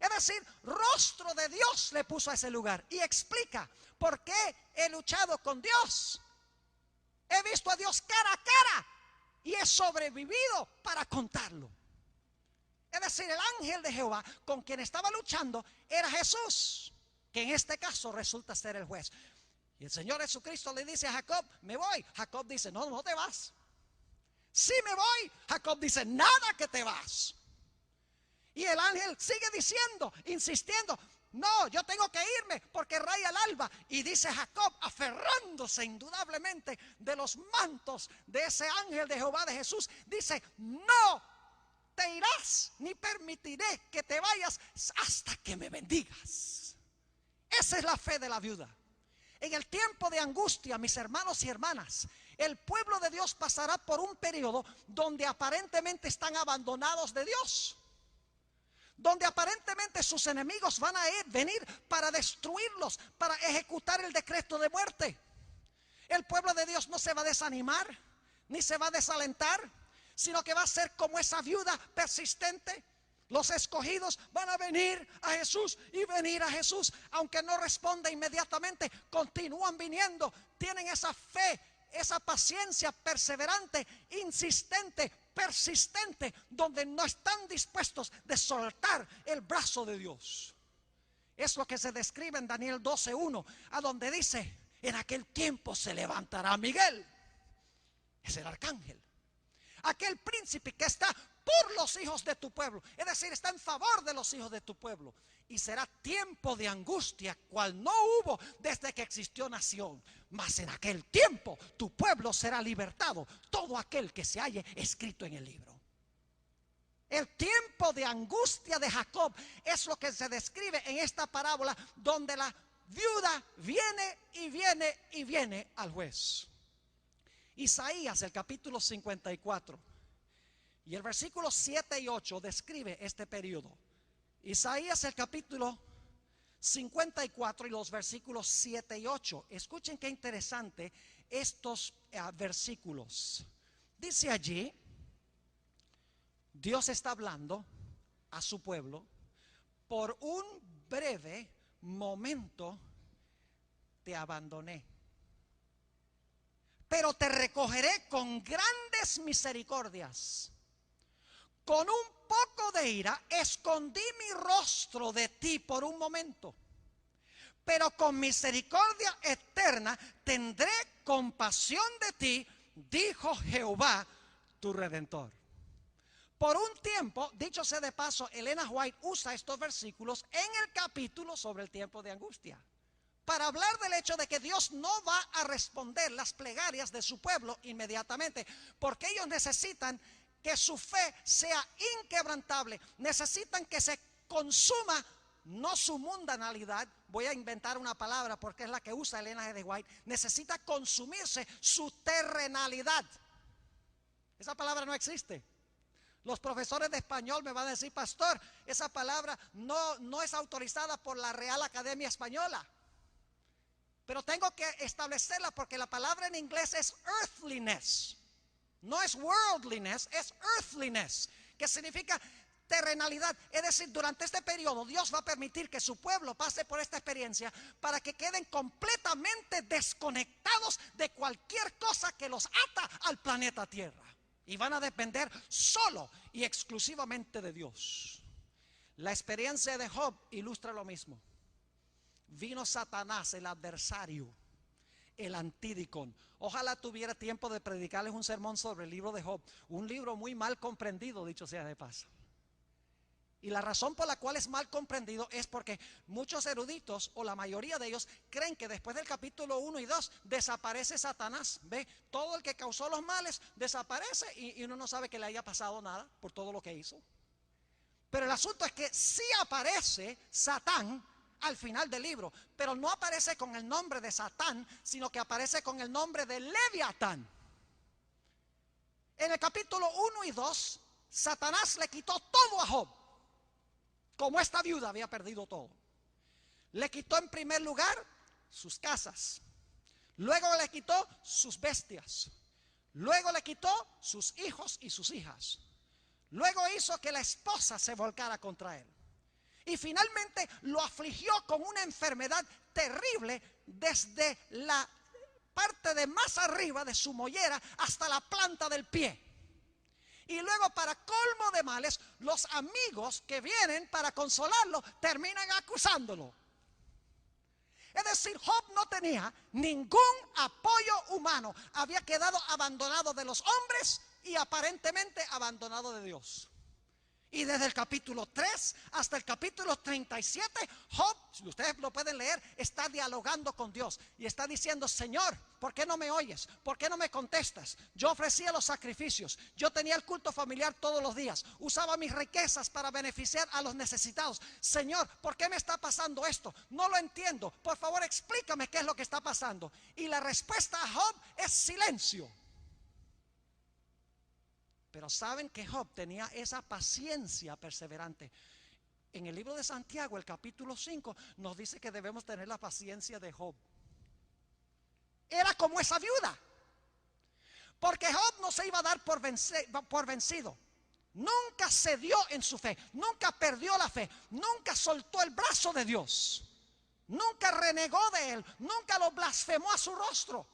Es decir, rostro de Dios le puso a ese lugar. Y explica por qué he luchado con Dios. He visto a Dios cara a cara y he sobrevivido para contarlo. Es decir, el ángel de Jehová con quien estaba luchando era Jesús, que en este caso resulta ser el juez. Y el Señor Jesucristo le dice a Jacob, me voy. Jacob dice, no, no te vas. Sí me voy. Jacob dice, nada que te vas. Y el ángel sigue diciendo, insistiendo, no, yo tengo que irme porque raya el alba. Y dice Jacob, aferrándose indudablemente de los mantos de ese ángel de Jehová de Jesús, dice, no te irás ni permitiré que te vayas hasta que me bendigas. Esa es la fe de la viuda. En el tiempo de angustia, mis hermanos y hermanas, el pueblo de Dios pasará por un periodo donde aparentemente están abandonados de Dios, donde aparentemente sus enemigos van a venir para destruirlos, para ejecutar el decreto de muerte. El pueblo de Dios no se va a desanimar, ni se va a desalentar, sino que va a ser como esa viuda persistente. Los escogidos van a venir a Jesús y venir a Jesús, aunque no responda inmediatamente, continúan viniendo, tienen esa fe, esa paciencia perseverante, insistente, persistente, donde no están dispuestos de soltar el brazo de Dios. Es lo que se describe en Daniel 12:1, a donde dice, en aquel tiempo se levantará Miguel, es el arcángel, aquel príncipe que está por los hijos de tu pueblo, es decir, está en favor de los hijos de tu pueblo. Y será tiempo de angustia, cual no hubo desde que existió nación. Mas en aquel tiempo tu pueblo será libertado, todo aquel que se halle escrito en el libro. El tiempo de angustia de Jacob es lo que se describe en esta parábola, donde la viuda viene y viene y viene al juez. Isaías, el capítulo 54 y el versículo 7 y 8 describe este periodo. Isaías, el capítulo 54 y los versículos 7 y 8. Escuchen qué interesante estos versículos. Dice allí, Dios está hablando a su pueblo: por un breve momento te abandoné, pero te recogeré con grandes misericordias. Con un poco de ira escondí mi rostro de ti por un momento, pero con misericordia eterna tendré compasión de ti, dijo Jehová tu Redentor. Por un tiempo, dicho sea de paso, Elena White usa estos versículos en el capítulo sobre el tiempo de angustia, para hablar del hecho de que Dios no va a responder las plegarias de su pueblo inmediatamente, porque ellos necesitan que su fe sea inquebrantable, necesitan que se consuma no su mundanalidad, voy a inventar una palabra porque es la que usa Elena G. de White, necesita consumirse su terrenalidad. Esa palabra no existe. Los profesores de español me van a decir, pastor, esa palabra no es autorizada por la Real Academia Española. Pero tengo que establecerla porque la palabra en inglés es earthliness. No es worldliness, es earthliness, que significa terrenalidad. Es decir, durante este periodo Dios va a permitir que su pueblo pase por esta experiencia para que queden completamente desconectados de cualquier cosa que los ata al planeta Tierra. Y van a depender solo y exclusivamente de Dios. La experiencia de Job ilustra lo mismo. Vino Satanás, el adversario, el antídicon. Ojalá tuviera tiempo de predicarles un sermón sobre el libro de Job. Un libro muy mal comprendido, dicho sea de paso. Y la razón por la cual es mal comprendido es porque muchos eruditos, o la mayoría de ellos, creen que después del capítulo 1 y 2 desaparece Satanás. ¿Ve? Todo el que causó los males desaparece y uno no sabe que le haya pasado nada por todo lo que hizo. Pero el asunto es que sí aparece Satán al final del libro, pero no aparece con el nombre de Satán, sino que aparece con el nombre de Leviatán. En el capítulo 1 y 2, Satanás le quitó todo a Job. Como esta viuda había perdido todo. Le quitó en primer lugar sus casas. Luego le quitó sus bestias. Luego le quitó sus hijos y sus hijas. Luego hizo que la esposa se volcara contra él. Y finalmente lo afligió con una enfermedad terrible desde la parte de más arriba de su mollera hasta la planta del pie. Y luego, para colmo de males, los amigos que vienen para consolarlo terminan acusándolo. Es decir, Job no tenía ningún apoyo humano. Había quedado abandonado de los hombres y aparentemente abandonado de Dios. Y desde el capítulo 3 hasta el capítulo 37, Job, si ustedes lo pueden leer, está dialogando con Dios y está diciendo: Señor, ¿por qué no me oyes? ¿Por qué no me contestas? Yo ofrecía los sacrificios, yo tenía el culto familiar todos los días, usaba mis riquezas para beneficiar a los necesitados. Señor, ¿por qué me está pasando esto? No lo entiendo, por favor explícame qué es lo que está pasando. Y la respuesta a Job es silencio. Pero saben que Job tenía esa paciencia perseverante. En el libro de Santiago, el capítulo 5, nos dice que debemos tener la paciencia de Job. Era como esa viuda. Porque Job no se iba a dar por vencido. Nunca cedió en su fe. Nunca perdió la fe. Nunca soltó el brazo de Dios. Nunca renegó de él. Nunca lo blasfemó a su rostro.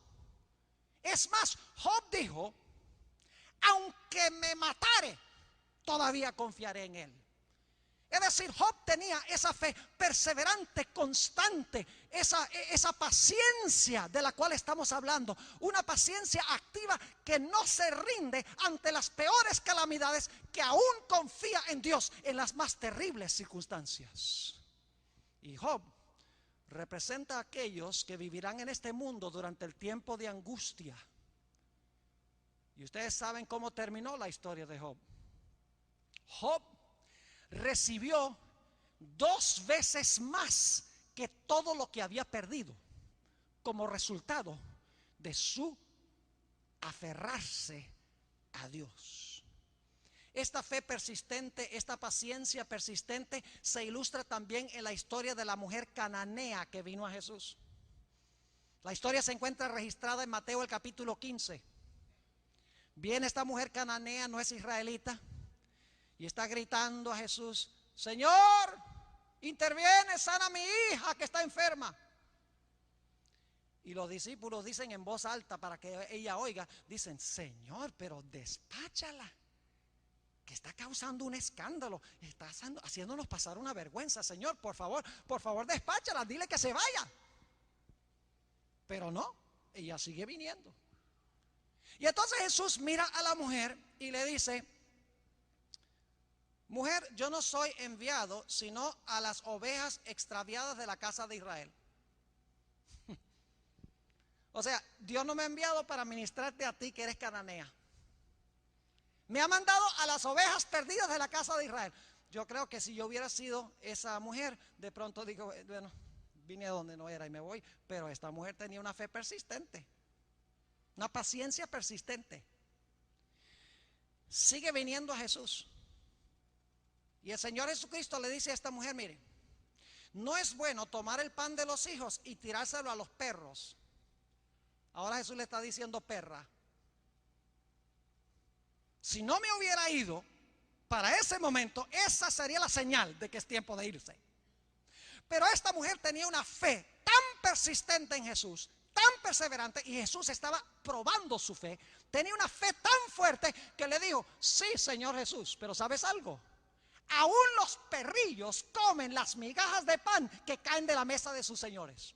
Es más, Job dijo: aunque me matare, todavía confiaré en él. Es decir, Job tenía esa fe perseverante, constante, esa paciencia de la cual estamos hablando. Una paciencia activa que no se rinde ante las peores calamidades, que aún confía en Dios en las más terribles circunstancias. Y Job representa a aquellos que vivirán en este mundo durante el tiempo de angustia. Y ustedes saben cómo terminó la historia de Job. Job recibió 2 veces más que todo lo que había perdido como resultado de su aferrarse a Dios. Esta fe persistente, esta paciencia persistente se ilustra también en la historia de la mujer cananea que vino a Jesús. La historia se encuentra registrada en Mateo el capítulo 15. Viene esta mujer cananea, no es israelita, y está gritando a Jesús: Señor, interviene, sana a mi hija que está enferma. Y los discípulos dicen en voz alta para que ella oiga, dicen: Señor, pero despáchala, que está causando un escándalo, está haciéndonos pasar una vergüenza. Señor, por favor despáchala, dile que se vaya. Pero no, ella sigue viniendo. Y entonces Jesús mira a la mujer y le dice: mujer, yo no soy enviado sino a las ovejas extraviadas de la casa de Israel. O sea, Dios no me ha enviado para ministrarte a ti que eres cananea. Me ha mandado a las ovejas perdidas de la casa de Israel. Yo creo que si yo hubiera sido esa mujer, de pronto digo, bueno, vine a donde no era y me voy. Pero esta mujer tenía una fe persistente, una paciencia persistente. Sigue viniendo a Jesús. Y el Señor Jesucristo le dice a esta mujer, mire, no es bueno tomar el pan de los hijos y tirárselo a los perros. Ahora Jesús le está diciendo perra. Si no me hubiera ido, para ese momento, esa sería la señal de que es tiempo de irse. Pero esta mujer tenía una fe tan persistente en Jesús, tan perseverante, y Jesús estaba probando su fe. Tenía una fe tan fuerte que le dijo, sí, Señor Jesús, pero ¿sabes algo? Aún los perrillos comen las migajas de pan que caen de la mesa de sus señores.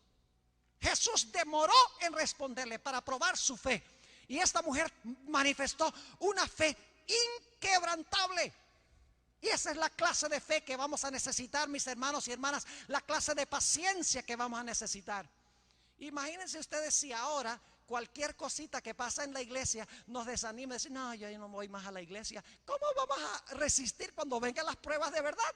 Jesús demoró en responderle para probar su fe. Y esta mujer manifestó una fe inquebrantable. Y esa es la clase de fe que vamos a necesitar, mis hermanos y hermanas. La clase de paciencia que vamos a necesitar. Imagínense ustedes si ahora cualquier cosita que pasa en la iglesia nos desanima, decir, no, yo no voy más a la iglesia. ¿Cómo vamos a resistir cuando vengan las pruebas de verdad?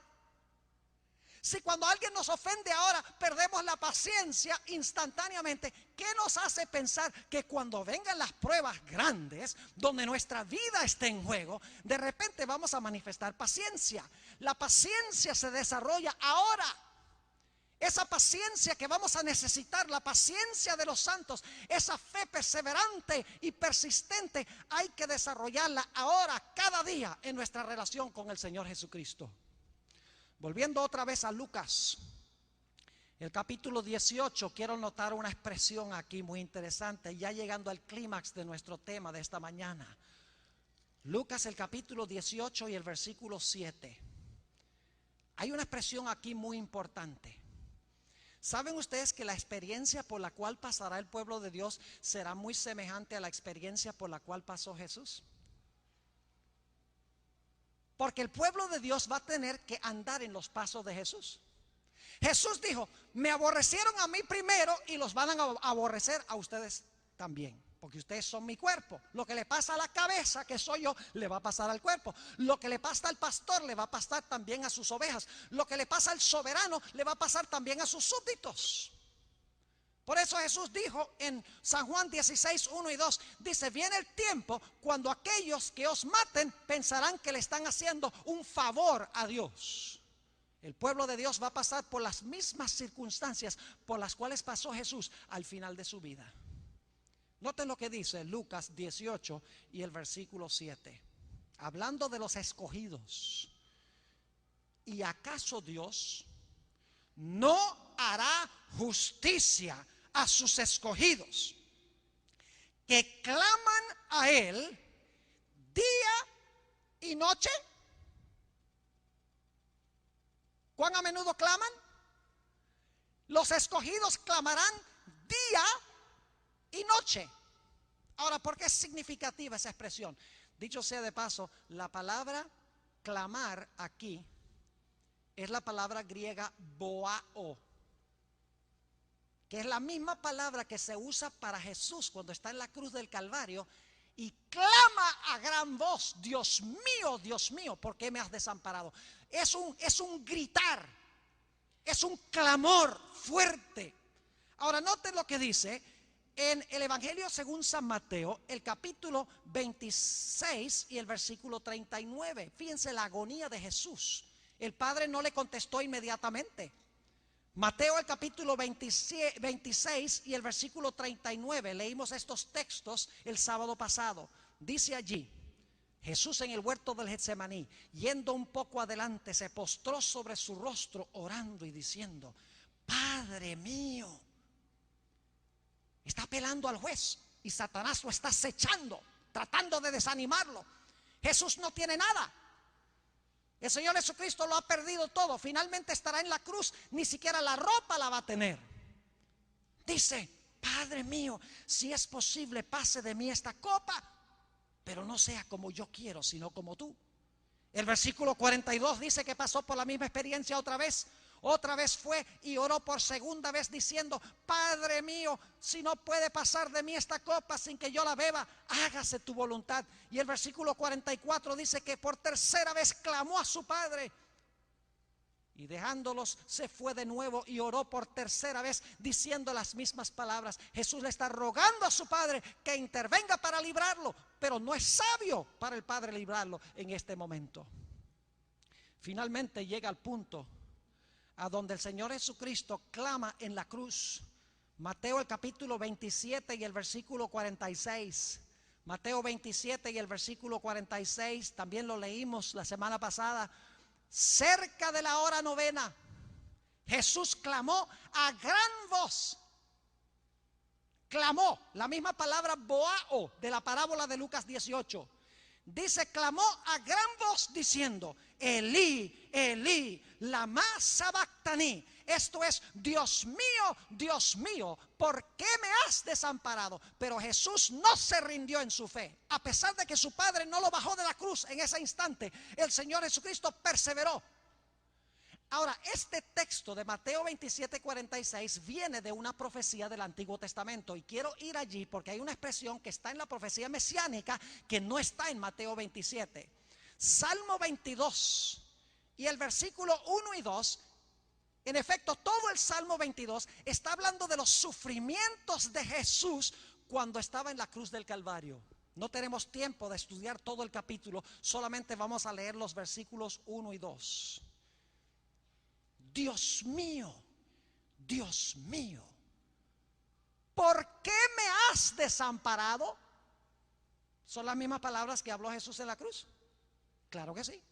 Si cuando alguien nos ofende ahora perdemos la paciencia instantáneamente, ¿qué nos hace pensar que cuando vengan las pruebas grandes, donde nuestra vida esté en juego, de repente vamos a manifestar paciencia? La paciencia se desarrolla ahora. Esa paciencia que vamos a necesitar, la paciencia de los santos, esa fe perseverante y persistente, hay que desarrollarla ahora, cada día, en nuestra relación con el Señor Jesucristo. Volviendo otra vez a Lucas, el capítulo 18, quiero notar una expresión aquí muy interesante, ya llegando al clímax de nuestro tema de esta mañana. Lucas, el capítulo 18 y el versículo 7. Hay una expresión aquí muy importante. ¿Saben ustedes que la experiencia por la cual pasará el pueblo de Dios será muy semejante a la experiencia por la cual pasó Jesús? Porque el pueblo de Dios va a tener que andar en los pasos de Jesús. Jesús dijo, me aborrecieron a mí primero y los van a aborrecer a ustedes también. Porque ustedes son mi cuerpo. Lo que le pasa a la cabeza, que soy yo, le va a pasar al cuerpo. Lo que le pasa al pastor, le va a pasar también a sus ovejas. Lo que le pasa al soberano, le va a pasar también a sus súbditos. Por eso Jesús dijo en San Juan 16, 1 y 2, dice, viene el tiempo cuando aquellos que os maten pensarán que le están haciendo un favor a Dios. El pueblo de Dios va a pasar por las mismas circunstancias por las cuales pasó Jesús al final de su vida. Noten lo que dice Lucas 18 y el versículo 7, hablando de los escogidos. ¿Y acaso Dios no hará justicia a sus escogidos, que claman a Él día y noche? ¿Cuán a menudo claman? Los escogidos clamarán día y noche. Ahora, ¿por qué es significativa esa expresión? Dicho sea de paso, la palabra clamar aquí es la palabra griega boao, que es la misma palabra que se usa para Jesús cuando está en la cruz del Calvario y clama a gran voz, Dios mío, ¿por qué me has desamparado? Es un gritar, es un clamor fuerte. Ahora noten lo que dice en el Evangelio según San Mateo, el capítulo 26 y el versículo 39. Fíjense la agonía de Jesús. El Padre no le contestó inmediatamente. Mateo el capítulo 26 y el versículo 39. Leímos estos textos el sábado pasado. Dice allí, Jesús en el huerto del Getsemaní, yendo un poco adelante, se postró sobre su rostro orando y diciendo, Padre mío. Está apelando al juez y Satanás lo está acechando, tratando de desanimarlo. Jesús no tiene nada. El Señor Jesucristo lo ha perdido todo. Finalmente estará en la cruz, ni siquiera la ropa la va a tener. Dice, Padre mío, si es posible, pase de mí esta copa, pero no sea como yo quiero, sino como tú. El versículo 42 dice que pasó por la misma experiencia otra vez. Otra vez fue y oró por segunda vez diciendo, Padre mío, si no puede pasar de mí esta copa sin que yo la beba, hágase tu voluntad. Y el versículo 44 dice que por tercera vez clamó a su Padre, Y dejándolos, se fue de nuevo y oró por tercera vez, diciendo las mismas palabras. Jesús le está rogando a su Padre que intervenga para librarlo, pero no es sabio para el Padre librarlo en este momento. Finalmente llega al punto a donde el Señor Jesucristo clama en la cruz. Mateo el capítulo 27 y el versículo 46. Mateo 27 y el versículo 46, también lo leímos la semana pasada. Cerca de la hora novena, Jesús clamó a gran voz. Clamó, la misma palabra boao de la parábola de Lucas 18. Dice, clamó a gran voz diciendo, Elí, Elí, lama sabactani. Esto es, Dios mío, ¿por qué me has desamparado? Pero Jesús no se rindió en su fe. A pesar de que su Padre no lo bajó de la cruz en ese instante, el Señor Jesucristo perseveró. Ahora, este texto de Mateo 27:46 viene de una profecía del Antiguo Testamento. Y quiero ir allí porque hay una expresión que está en la profecía mesiánica que no está en Mateo 27. Salmo 22 y el versículo 1 y 2. En efecto, todo el Salmo 22 está hablando de los sufrimientos de Jesús cuando estaba en la cruz del Calvario. No tenemos tiempo de estudiar todo el capítulo, solamente vamos a leer los versículos 1 y 2. Dios mío, ¿por qué me has desamparado? ¿Son las mismas palabras que habló Jesús en la cruz? Claro que sí.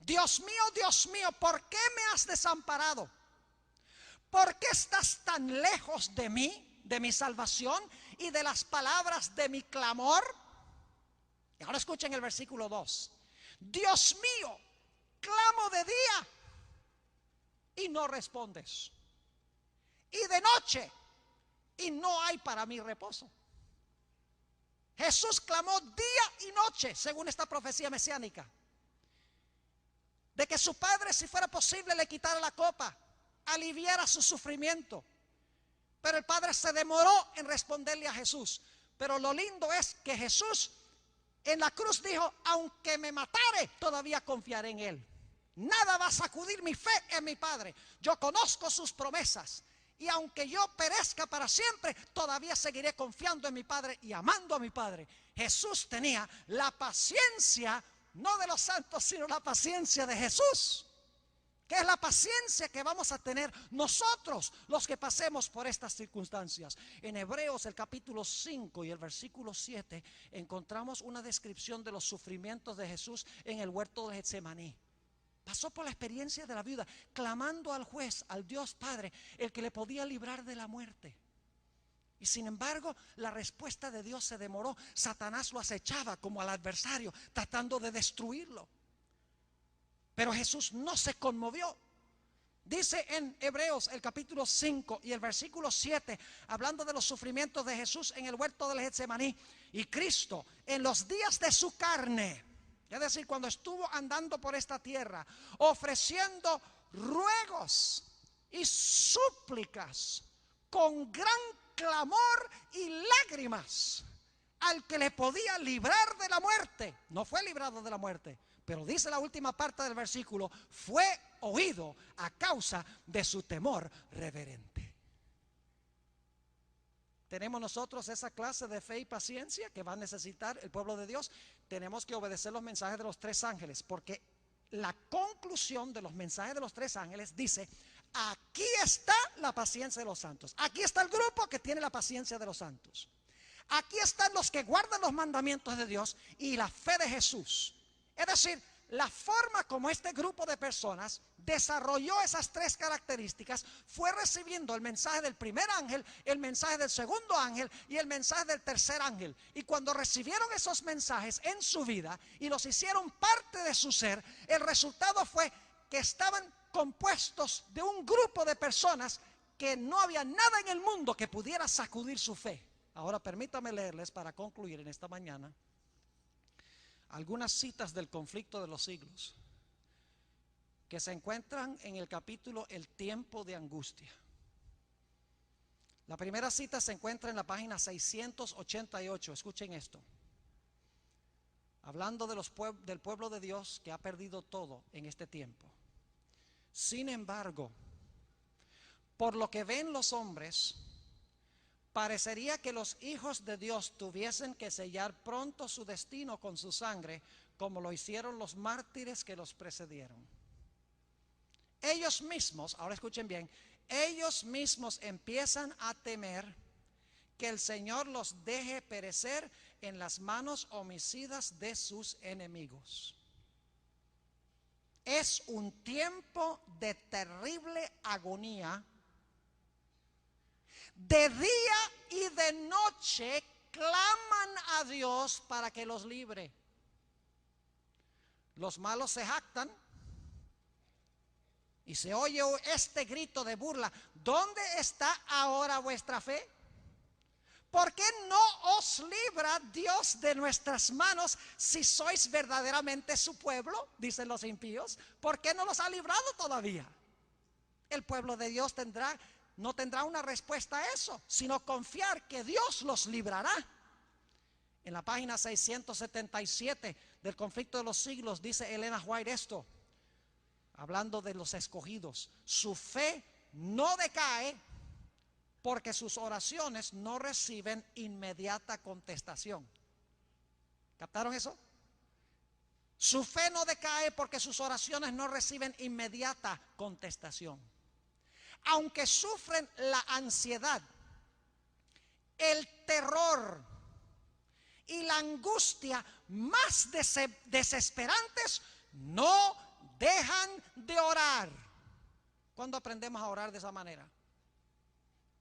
Dios mío, ¿por qué me has desamparado? ¿Por qué estás tan lejos de mí, de mi salvación y de las palabras de mi clamor? Y ahora escuchen el versículo 2. Dios mío, clamo de día y no respondes, y de noche y no hay para mí reposo. Jesús clamó día y noche según esta profecía mesiánica, de que su Padre, si fuera posible, le quitara la copa, aliviara su sufrimiento. Pero el Padre se demoró en responderle a Jesús. Pero lo lindo es que Jesús en la cruz dijo, aunque me matare, todavía confiaré en Él. Nada va a sacudir mi fe en mi Padre. Yo conozco sus promesas. Y aunque yo perezca para siempre, todavía seguiré confiando en mi Padre y amando a mi Padre. Jesús tenía la paciencia, no de los santos, sino la paciencia de Jesús, que es la paciencia que vamos a tener nosotros los que pasemos por estas circunstancias. En Hebreos el capítulo 5 y el versículo 7 encontramos una descripción de los sufrimientos de Jesús en el huerto de Getsemaní. Pasó por la experiencia de la viuda, clamando al juez, al Dios Padre, el que le podía librar de la muerte. Y sin embargo, la respuesta de Dios se demoró. Satanás lo acechaba como al adversario, tratando de destruirlo. Pero Jesús no se conmovió. Dice en Hebreos el capítulo 5 y el versículo 7, hablando de los sufrimientos de Jesús en el huerto del Getsemaní, y Cristo en los días de su carne, es decir, cuando estuvo andando por esta tierra, ofreciendo ruegos y súplicas con gran clamor y lágrimas al que le podía librar de la muerte. No fue librado de la muerte, pero dice la última parte del versículo, fue oído a causa de su temor reverente. Tenemos nosotros esa clase de fe y paciencia que va a necesitar el pueblo de Dios. Tenemos que obedecer los mensajes de los tres ángeles, porque la conclusión de los mensajes de los tres ángeles dice, aquí está la paciencia de los santos. Aquí está el grupo que tiene la paciencia de los santos. Aquí están los que guardan los mandamientos de Dios y la fe de Jesús. Es decir, la forma como este grupo de personas desarrolló esas tres características fue recibiendo el mensaje del primer ángel, el mensaje del segundo ángel y el mensaje del tercer ángel. Y cuando recibieron esos mensajes en su vida y los hicieron parte de su ser, el resultado fue que estaban compuestos de un grupo de personas que no había nada en el mundo que pudiera sacudir su fe. Ahora permítame leerles para concluir en esta mañana algunas citas del conflicto de los siglos que se encuentran en el capítulo El tiempo de angustia. La primera cita se encuentra en la página 688. Escuchen esto. Hablando de del pueblo de Dios que ha perdido todo en este tiempo. Sin embargo, por lo que ven los hombres, parecería que los hijos de Dios tuviesen que sellar pronto su destino con su sangre, como lo hicieron los mártires que los precedieron. Ellos mismos, ahora escuchen bien, ellos mismos empiezan a temer que el Señor los deje perecer en las manos homicidas de sus enemigos. Es un tiempo de terrible agonía. De día y de noche claman a Dios para que los libre. Los malos se jactan y se oye este grito de burla: ¿dónde está ahora vuestra fe? ¿Por qué no os libra Dios de nuestras manos si sois verdaderamente su pueblo? Dicen los impíos. ¿Por qué no los ha librado todavía? El pueblo de Dios no tendrá una respuesta a eso, sino confiar que Dios los librará. En la página 677 del Conflicto de los Siglos dice Elena White esto, hablando de los escogidos: su fe no decae porque sus oraciones no reciben inmediata contestación. ¿Captaron eso? Su fe no decae porque sus oraciones no reciben inmediata contestación. Aunque sufren la ansiedad, el terror y la angustia más desesperantes, no dejan de orar. ¿Cuándo aprendemos a orar de esa manera?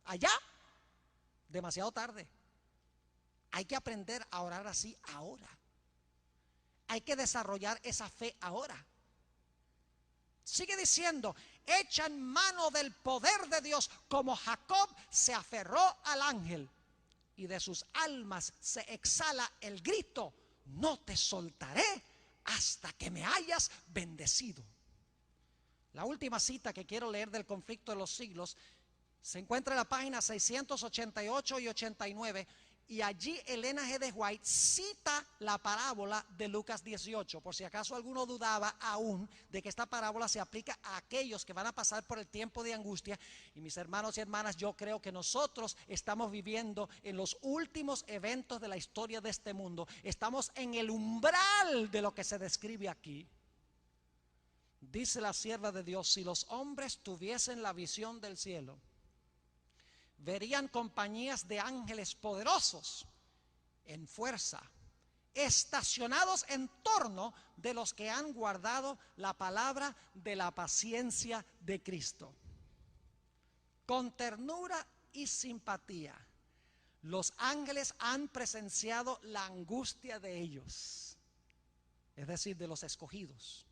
Allá, demasiado tarde. Hay que aprender a orar así ahora. Hay que desarrollar esa fe ahora. Sigue diciendo: echan mano del poder de Dios, como Jacob se aferró al ángel, y de sus almas se exhala el grito: no te soltaré hasta que me hayas bendecido. La última cita que quiero leer del Conflicto de los Siglos se encuentra en la página 688 y 89, y allí Elena G. de White cita la parábola de Lucas 18, por si acaso alguno dudaba aún de que esta parábola se aplica a aquellos que van a pasar por el tiempo de angustia. Y mis hermanos y hermanas, yo creo que nosotros estamos viviendo en los últimos eventos de la historia de este mundo. Estamos en el umbral de lo que se describe aquí. Dice la sierva de Dios: si los hombres tuviesen la visión del cielo, verían compañías de ángeles poderosos en fuerza, estacionados en torno de los que han guardado la palabra de la paciencia de Cristo. Con ternura y simpatía, los ángeles han presenciado la angustia de ellos, es decir, de los escogidos,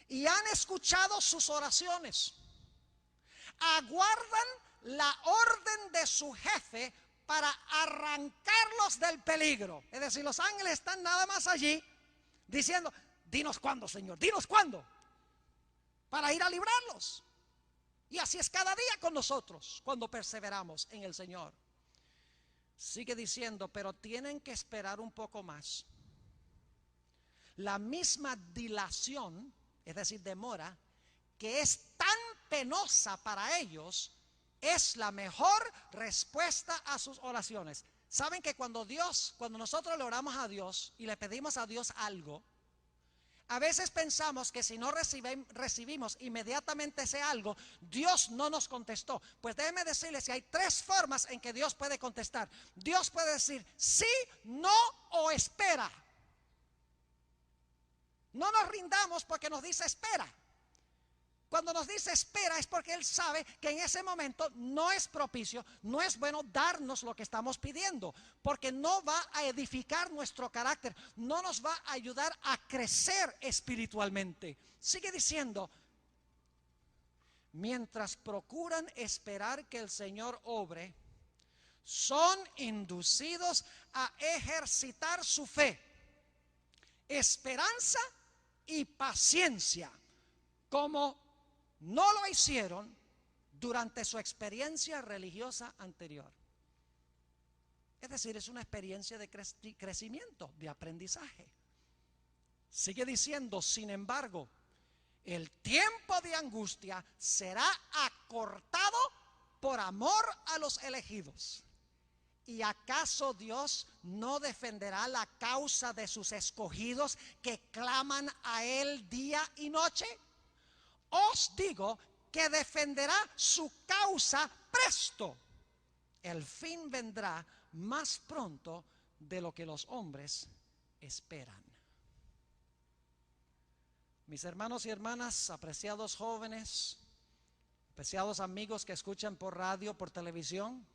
y han escuchado sus oraciones. Aguardan la orden de su jefe para arrancarlos del peligro. Es decir, los ángeles están nada más allí diciendo: dinos cuándo, Señor, dinos cuándo, para ir a librarlos. Y así es cada día con nosotros cuando perseveramos en el Señor. Sigue diciendo: pero tienen que esperar un poco más. La misma dilación, es decir, demora, que es tan penosa para ellos, es la mejor respuesta a sus oraciones. Saben que cuando nosotros le oramos a Dios y le pedimos a Dios algo, a veces pensamos que si no recibimos inmediatamente ese algo, Dios no nos contestó. Pues déjenme decirles que hay tres formas en que Dios puede contestar. Dios puede decir sí, no o espera. No nos rindamos porque nos dice espera. Cuando nos dice espera es porque Él sabe que en ese momento no es propicio, no es bueno darnos lo que estamos pidiendo, porque no va a edificar nuestro carácter, no nos va a ayudar a crecer espiritualmente. Sigue diciendo: mientras procuran esperar que el Señor obre, son inducidos a ejercitar su fe, esperanza y paciencia, como no lo hicieron durante su experiencia religiosa anterior. Es decir, es una experiencia de crecimiento, de aprendizaje. Sigue diciendo: sin embargo, El tiempo de angustia será acortado por amor a los elegidos. ¿Y acaso Dios no defenderá la causa de sus escogidos que claman a Él día y noche? Os digo que defenderá su causa presto. El fin vendrá más pronto de lo que los hombres esperan. Mis hermanos y hermanas, apreciados jóvenes, apreciados amigos que escuchan por radio, por televisión,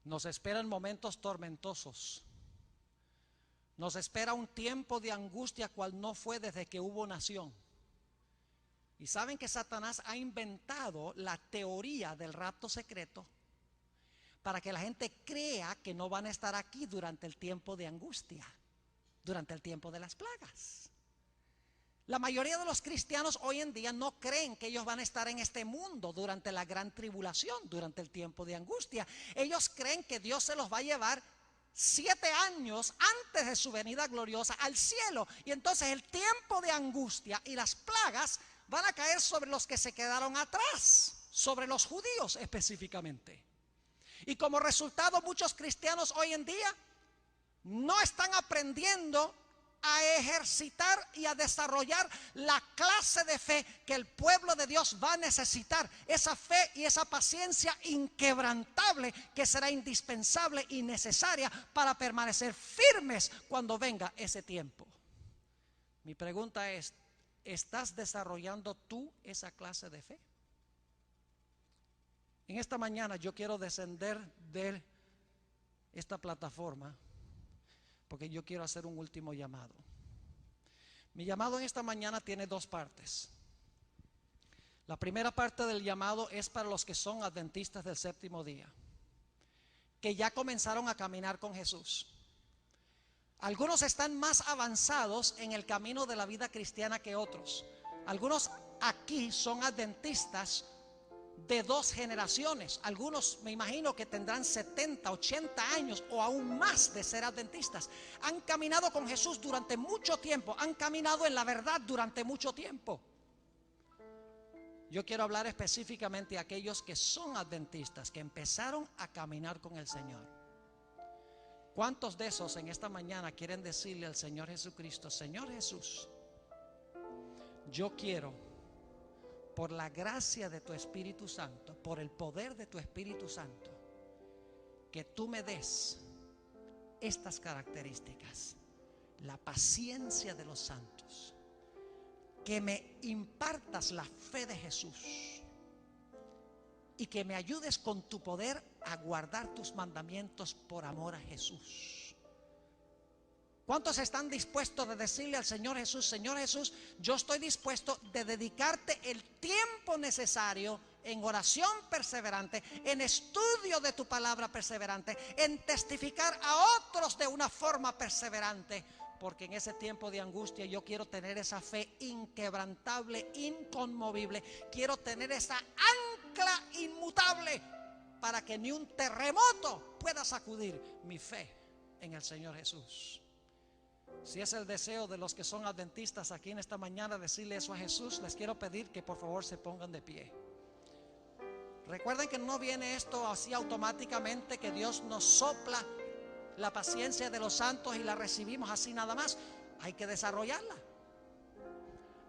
nos esperan momentos tormentosos. Nos espera un tiempo de angustia cual no fue desde que hubo nación. Y saben que Satanás ha inventado la teoría del rapto secreto para que la gente crea que no van a estar aquí durante el tiempo de angustia, durante el tiempo de las plagas. La mayoría de los cristianos hoy en día no creen que ellos van a estar en este mundo durante la gran tribulación, durante el tiempo de angustia. Ellos creen que Dios se los va a llevar 7 años antes de su venida gloriosa al cielo. Y entonces el tiempo de angustia y las plagas van a caer sobre los que se quedaron atrás, sobre los judíos específicamente. Y como resultado, muchos cristianos hoy en día no están aprendiendo a ejercitar y a desarrollar la clase de fe que el pueblo de Dios va a necesitar. Esa fe y esa paciencia inquebrantable que será indispensable y necesaria para permanecer firmes cuando venga ese tiempo. Mi pregunta es, ¿estás desarrollando tú esa clase de fe? En esta mañana yo quiero descender de esta plataforma porque yo quiero hacer un último llamado. Mi llamado en esta mañana tiene 2 partes. La primera parte del llamado es para los que son adventistas del séptimo día, que ya comenzaron a caminar con Jesús. Algunos están más avanzados en el camino de la vida cristiana que otros. Algunos aquí son adventistas de 2 generaciones. Algunos me imagino que tendrán 70, 80 años o aún más de ser adventistas. Han caminado con Jesús durante mucho tiempo, han caminado en la verdad durante mucho tiempo. Yo quiero hablar específicamente a aquellos que son adventistas, que empezaron a caminar con el Señor. ¿Cuántos de esos en esta mañana quieren decirle al Señor Jesucristo: Señor Jesús, yo quiero, por la gracia de tu Espíritu Santo, por el poder de tu Espíritu Santo, que tú me des estas características: la paciencia de los santos, que me impartas la fe de Jesús y que me ayudes con tu poder a guardar tus mandamientos por amor a Jesús. ¿Cuántos están dispuestos de decirle al Señor Jesús: Señor Jesús, yo estoy dispuesto de dedicarte el tiempo necesario en oración perseverante, en estudio de tu palabra perseverante, en testificar a otros de una forma perseverante? Porque en ese tiempo de angustia yo quiero tener esa fe inquebrantable, inconmovible. Quiero tener esa ancla inmutable para que ni un terremoto pueda sacudir mi fe en el Señor Jesús. Si es el deseo de los que son adventistas aquí en esta mañana decirle eso a Jesús, les quiero pedir que por favor se pongan de pie. Recuerden que no viene esto así automáticamente, que Dios nos sopla la paciencia de los santos y la recibimos así nada más. Hay que desarrollarla.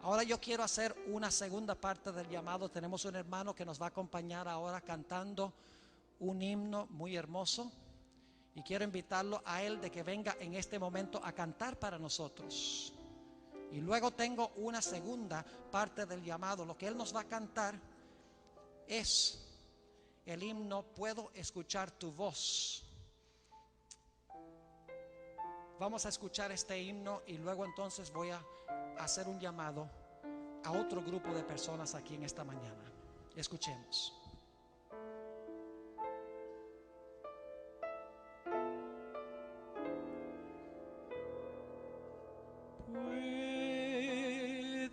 Ahora yo quiero hacer una segunda parte del llamado. Tenemos un hermano que nos va a acompañar ahora cantando un himno muy hermoso. Y quiero invitarlo a él de que venga en este momento a cantar para nosotros. Y luego tengo una segunda parte del llamado. Lo que él nos va a cantar es el himno Puedo escuchar tu voz. Vamos a escuchar este himno y luego entonces voy a hacer un llamado a otro grupo de personas aquí en esta mañana. Escuchemos.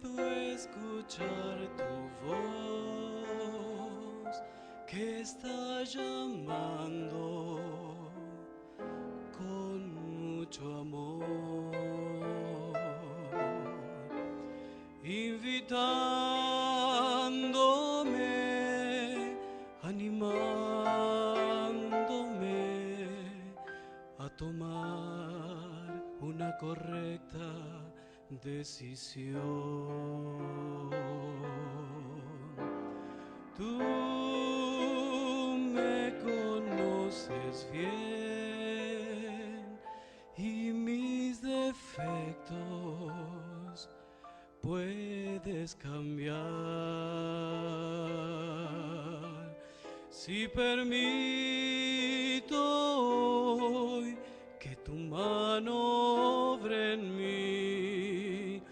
Puedo escuchar tu voz que está llamando con mucho amor. tomar una correcta decisión. Tú me conoces bien y mis defectos puedes cambiar. Si permito hoy que tu mano obre en mí,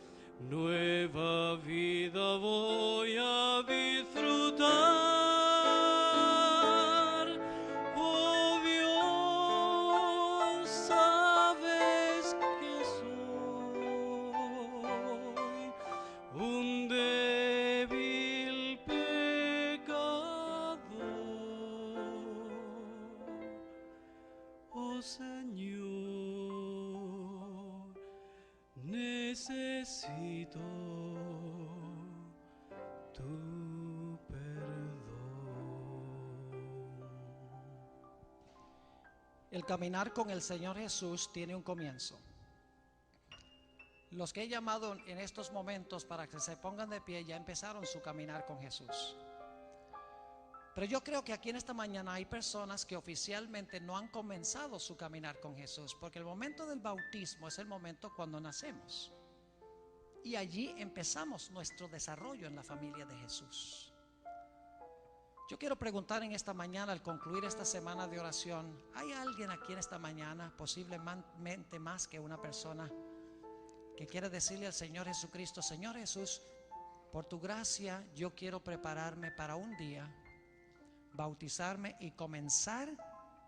nueva vida voy a disfrutar. Oh Dios, sabes que soy un débil pecador. Oh Señor, necesito tu perdón. El caminar con el Señor Jesús tiene un comienzo. Los que he llamado en estos momentos para que se pongan de pie ya empezaron su caminar con Jesús. Pero yo creo que aquí en esta mañana hay personas que oficialmente no han comenzado su caminar con Jesús, porque el momento del bautismo es el momento cuando nacemos. Y allí empezamos nuestro desarrollo en la familia de Jesús. Yo quiero preguntar en esta mañana, al concluir esta semana de oración, ¿hay alguien aquí en esta mañana, posiblemente más que una persona, que quiere decirle al Señor Jesucristo: Señor Jesús, por tu gracia yo quiero prepararme para un día bautizarme y comenzar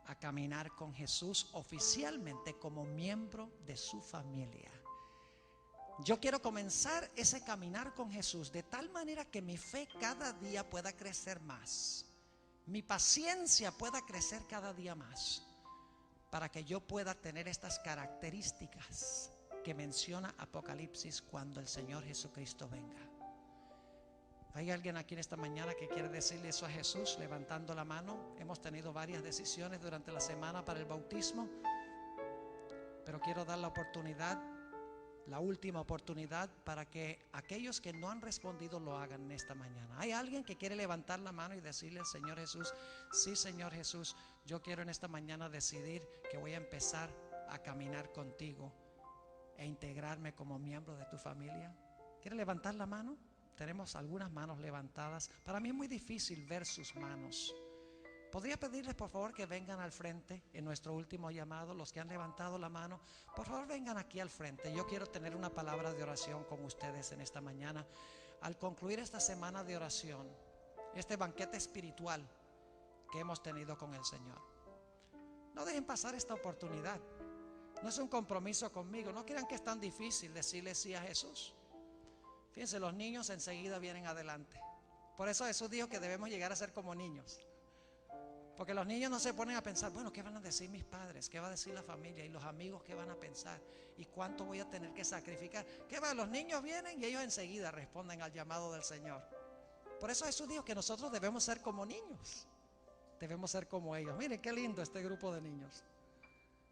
a caminar con Jesús oficialmente como miembro de su familia? Yo quiero comenzar ese caminar con Jesús de tal manera que mi fe cada día pueda crecer más, mi paciencia pueda crecer cada día más, para que yo pueda tener estas características que menciona Apocalipsis cuando el Señor Jesucristo venga. ¿Hay alguien aquí en esta mañana que quiere decirle eso a Jesús levantando la mano? Hemos tenido varias decisiones durante la semana para el bautismo, pero quiero dar la oportunidad, la última oportunidad, para que aquellos que no han respondido lo hagan en esta mañana. ¿Hay alguien que quiere levantar la mano y decirle al Señor Jesús: sí, Señor Jesús, yo quiero en esta mañana decidir que voy a empezar a caminar contigo e integrarme como miembro de tu familia? ¿Quiere levantar la mano? Tenemos algunas manos levantadas. Para mí es muy difícil ver sus manos. ¿Podría pedirles por favor que vengan al frente en nuestro último llamado? Los que han levantado la mano, por favor vengan aquí al frente. Yo quiero tener una palabra de oración con ustedes en esta mañana. Al concluir esta semana de oración, este banquete espiritual que hemos tenido con el Señor, no dejen pasar esta oportunidad. No es un compromiso conmigo. No crean que es tan difícil decirle sí a Jesús. Fíjense, los niños enseguida vienen adelante. Por eso Jesús dijo que debemos llegar a ser como niños, porque los niños no se ponen a pensar: bueno, ¿qué van a decir mis padres? ¿Qué va a decir la familia? ¿Y los amigos qué van a pensar? ¿Y cuánto voy a tener que sacrificar? ¿Qué va? Los niños vienen y ellos enseguida responden al llamado del Señor. Por eso Jesús dijo que nosotros debemos ser como niños. Debemos ser como ellos. Miren qué lindo este grupo de niños.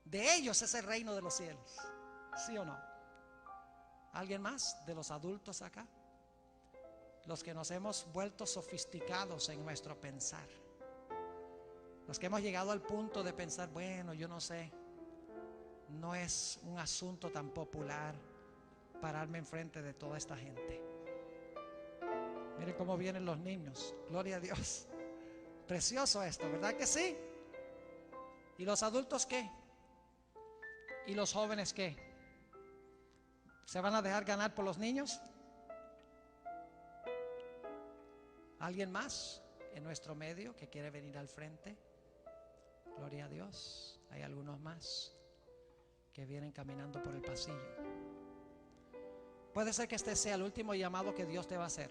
De ellos es el reino de los cielos. ¿Sí o no? ¿Alguien más de los adultos acá? Los que nos hemos vuelto sofisticados en nuestro pensar. Los que hemos llegado al punto de pensar: bueno, yo no sé, no es un asunto tan popular pararme enfrente de toda esta gente. Miren cómo vienen los niños. Gloria a Dios. Precioso esto, ¿verdad que sí? ¿Y los adultos qué? ¿Y los jóvenes qué? ¿Se van a dejar ganar por los niños? ¿Alguien más en nuestro medio que quiere venir al frente? Gloria a Dios. Hay algunos más que vienen caminando por el pasillo. Puede ser que este sea el último llamado que Dios te va a hacer.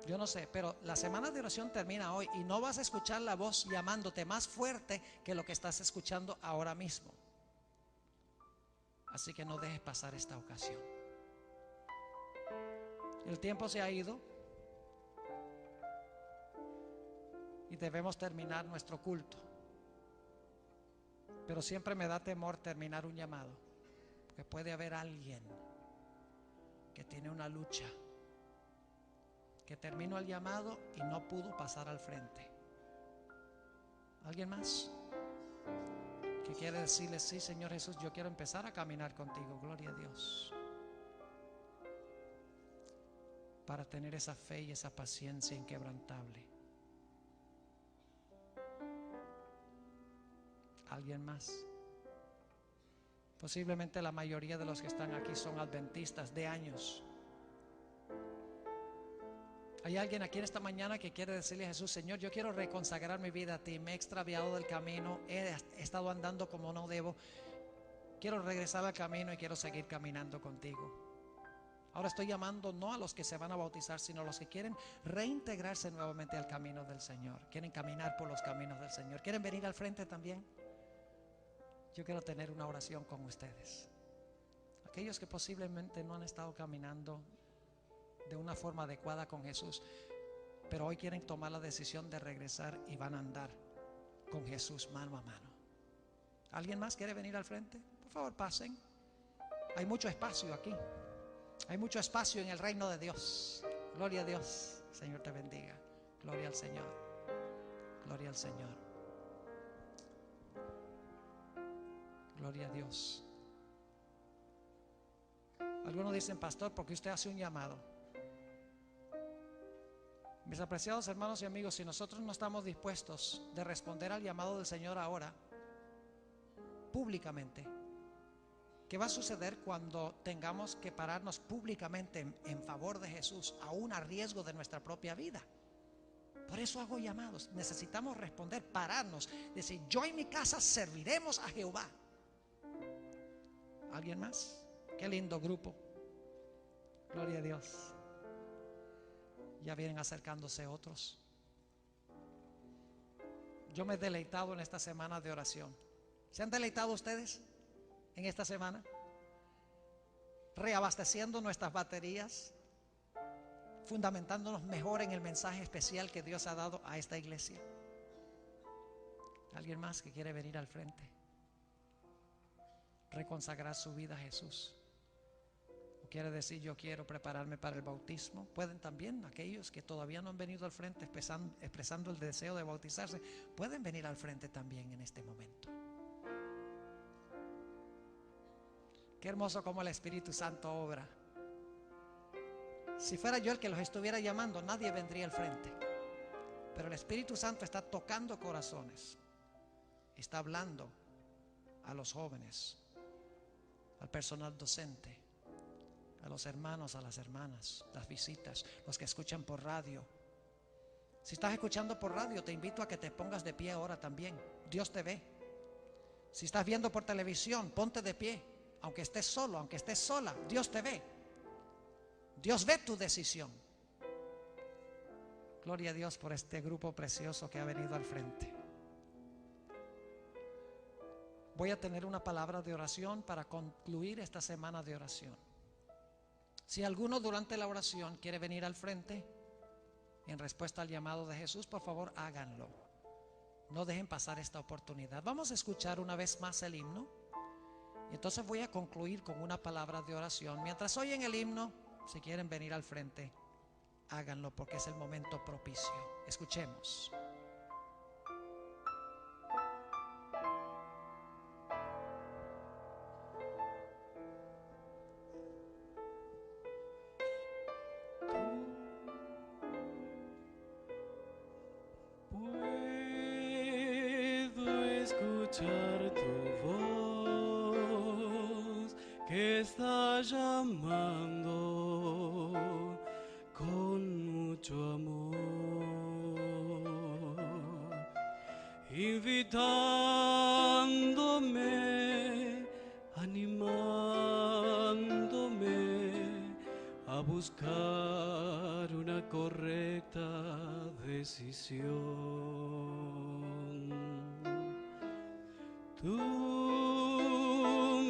Yo no sé, pero la semana de oración termina hoy y no vas a escuchar la voz llamándote más fuerte que lo que estás escuchando ahora mismo. Así que no dejes pasar esta ocasión. El tiempo se ha ido y debemos terminar nuestro culto. Pero siempre me da temor terminar un llamado, porque puede haber alguien que tiene una lucha, que terminó el llamado y no pudo pasar al frente. ¿Alguien más que quiere decirle: sí, Señor Jesús, yo quiero empezar a caminar contigo? Gloria a Dios. Para tener esa fe y esa paciencia inquebrantable. ¿Alguien más? Posiblemente la mayoría de los que están aquí son adventistas de años. ¿Hay alguien aquí en esta mañana que quiere decirle a Jesús: Señor, yo quiero reconsagrar mi vida a ti, me he extraviado del camino, he estado andando como no debo, quiero regresar al camino y quiero seguir caminando contigo? Ahora estoy llamando no a los que se van a bautizar, sino a los que quieren reintegrarse nuevamente al camino del Señor, quieren caminar por los caminos del Señor. ¿Quieren venir al frente también? Yo quiero tener una oración con ustedes. Aquellos que posiblemente no han estado caminando de una forma adecuada con Jesús, pero hoy quieren tomar la decisión de regresar y van a andar con Jesús mano a mano. ¿Alguien más quiere venir al frente? Por favor, pasen. Hay mucho espacio aquí. Hay mucho espacio en el reino de Dios. Gloria a Dios. Señor te bendiga. Gloria al Señor. Gloria al Señor. Gloria a Dios. Algunos dicen: pastor, ¿por qué usted hace un llamado? Mis apreciados hermanos y amigos, si nosotros no estamos dispuestos de responder al llamado del Señor ahora, públicamente, ¿qué va a suceder cuando tengamos que pararnos públicamente en favor de Jesús, aún a riesgo de nuestra propia vida? Por eso hago llamados. Necesitamos responder, pararnos, decir: yo y mi casa serviremos a Jehová. ¿Alguien más? Qué lindo grupo. Gloria a Dios. Ya vienen acercándose otros. Yo me he deleitado en esta semana de oración. ¿Se han deleitado ustedes en esta semana? Reabasteciendo nuestras baterías, fundamentándonos mejor en el mensaje especial que Dios ha dado a esta iglesia. ¿Alguien más que quiere venir al frente? Reconsagrar su vida a Jesús. ¿O quiere decir: yo quiero prepararme para el bautismo? Pueden también, aquellos que todavía no han venido al frente expresando el deseo de bautizarse, pueden venir al frente también en este momento. Qué hermoso como el Espíritu Santo obra. Si fuera yo el que los estuviera llamando, nadie vendría al frente. Pero el Espíritu Santo está tocando corazones, está hablando a los jóvenes, al personal docente, a los hermanos, a las hermanas, las visitas, los que escuchan por radio. Si estás escuchando por radio, te invito a que te pongas de pie ahora también. Dios te ve. Si estás viendo por televisión, ponte de pie. Aunque estés solo, aunque estés sola, Dios te ve. Dios ve tu decisión. Gloria a Dios por este grupo precioso que ha venido al frente. Voy a tener una palabra de oración para concluir esta semana de oración. Si alguno durante la oración quiere venir al frente en respuesta al llamado de Jesús, por favor háganlo. No dejen pasar esta oportunidad. Vamos a escuchar una vez más el himno y entonces voy a concluir con una palabra de oración. Mientras oyen el himno, si quieren venir al frente, háganlo, porque es el momento propicio. Escuchemos. Puedo escuchar tu voz que está llamando con mucho amor, invitándome, animándome a buscar una correcta decisión. Tú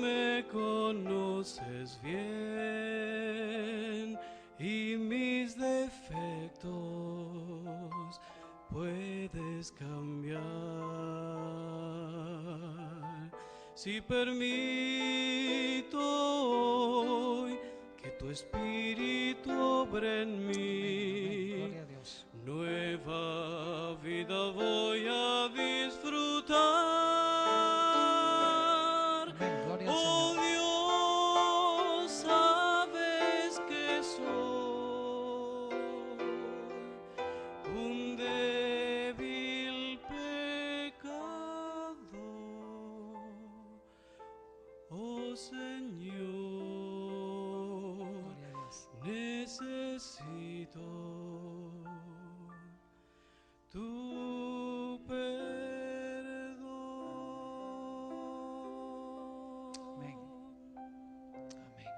me conoces bien y mis defectos puedes cambiar. si permito hoy que tu espíritu obre en mí. Gloria a Dios. Nueva vida voy a disfrutar. Amén. Gloria al Oh Señor. Dios, sabes que soy un débil pecador. Oh Señor, Gloria a Dios. necesito tu perdón. Amén. Amén.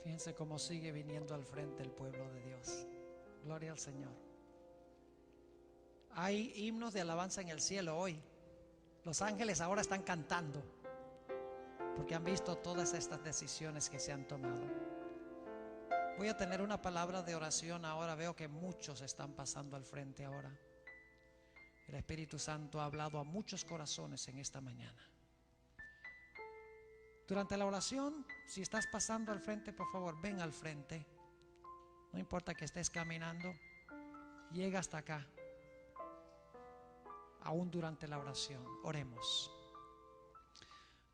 Fíjense cómo sigue viniendo al frente el pueblo de Dios. Gloria al Señor. Hay himnos de alabanza en el cielo hoy. Los ángeles ahora están cantando porque han visto todas estas decisiones que se han tomado. Voy a tener una palabra de oración ahora. Veo que muchos están pasando al frente ahora. El Espíritu Santo ha hablado a muchos corazones en esta mañana. Durante la oración, si estás pasando al frente, por favor, ven al frente. No importa que estés caminando, llega hasta acá. Aún durante la oración, oremos.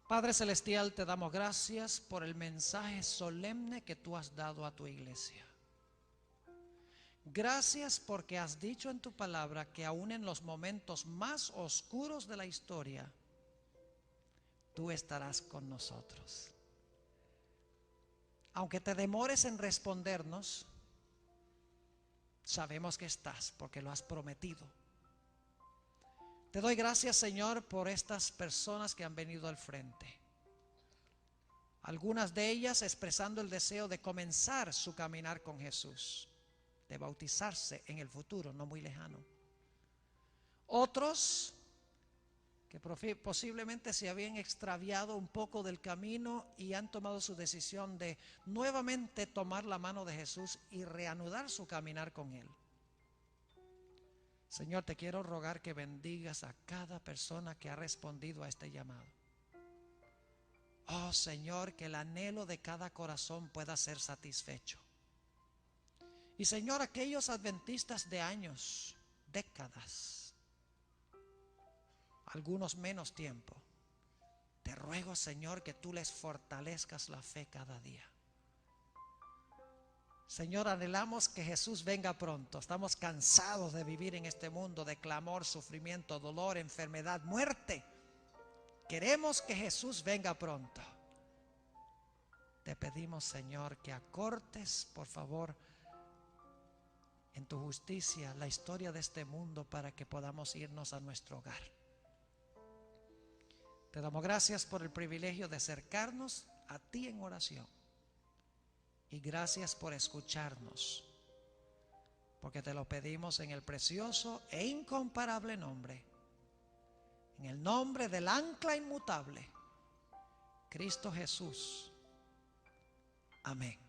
Padre Celestial, te damos gracias por el mensaje solemne que tú has dado a tu iglesia. Gracias porque has dicho en tu palabra que aún en los momentos más oscuros de la historia, tú estarás con nosotros. Aunque te demores en respondernos, sabemos que estás porque lo has prometido. Te doy gracias, Señor, por estas personas que han venido al frente. Algunas de ellas expresando el deseo de comenzar su caminar con Jesús, de bautizarse en el futuro, no muy lejano. Otros que posiblemente se habían extraviado un poco del camino y han tomado su decisión de nuevamente tomar la mano de Jesús y reanudar su caminar con Él. Señor, te quiero rogar que bendigas a cada persona que ha respondido a este llamado. Oh Señor, que el anhelo de cada corazón pueda ser satisfecho. Y Señor, aquellos adventistas de años, décadas, algunos menos tiempo, te ruego, Señor, que tú les fortalezcas la fe cada día. Señor, anhelamos que Jesús venga pronto. Estamos cansados de vivir en este mundo de clamor, sufrimiento, dolor, enfermedad, muerte. Queremos que Jesús venga pronto. Te pedimos, Señor, que acortes, por favor, en tu justicia, la historia de este mundo para que podamos irnos a nuestro hogar. Te damos gracias por el privilegio de acercarnos a ti en oración. Y gracias por escucharnos, porque te lo pedimos en el precioso e incomparable nombre, en el nombre del ancla inmutable, Cristo Jesús. Amén.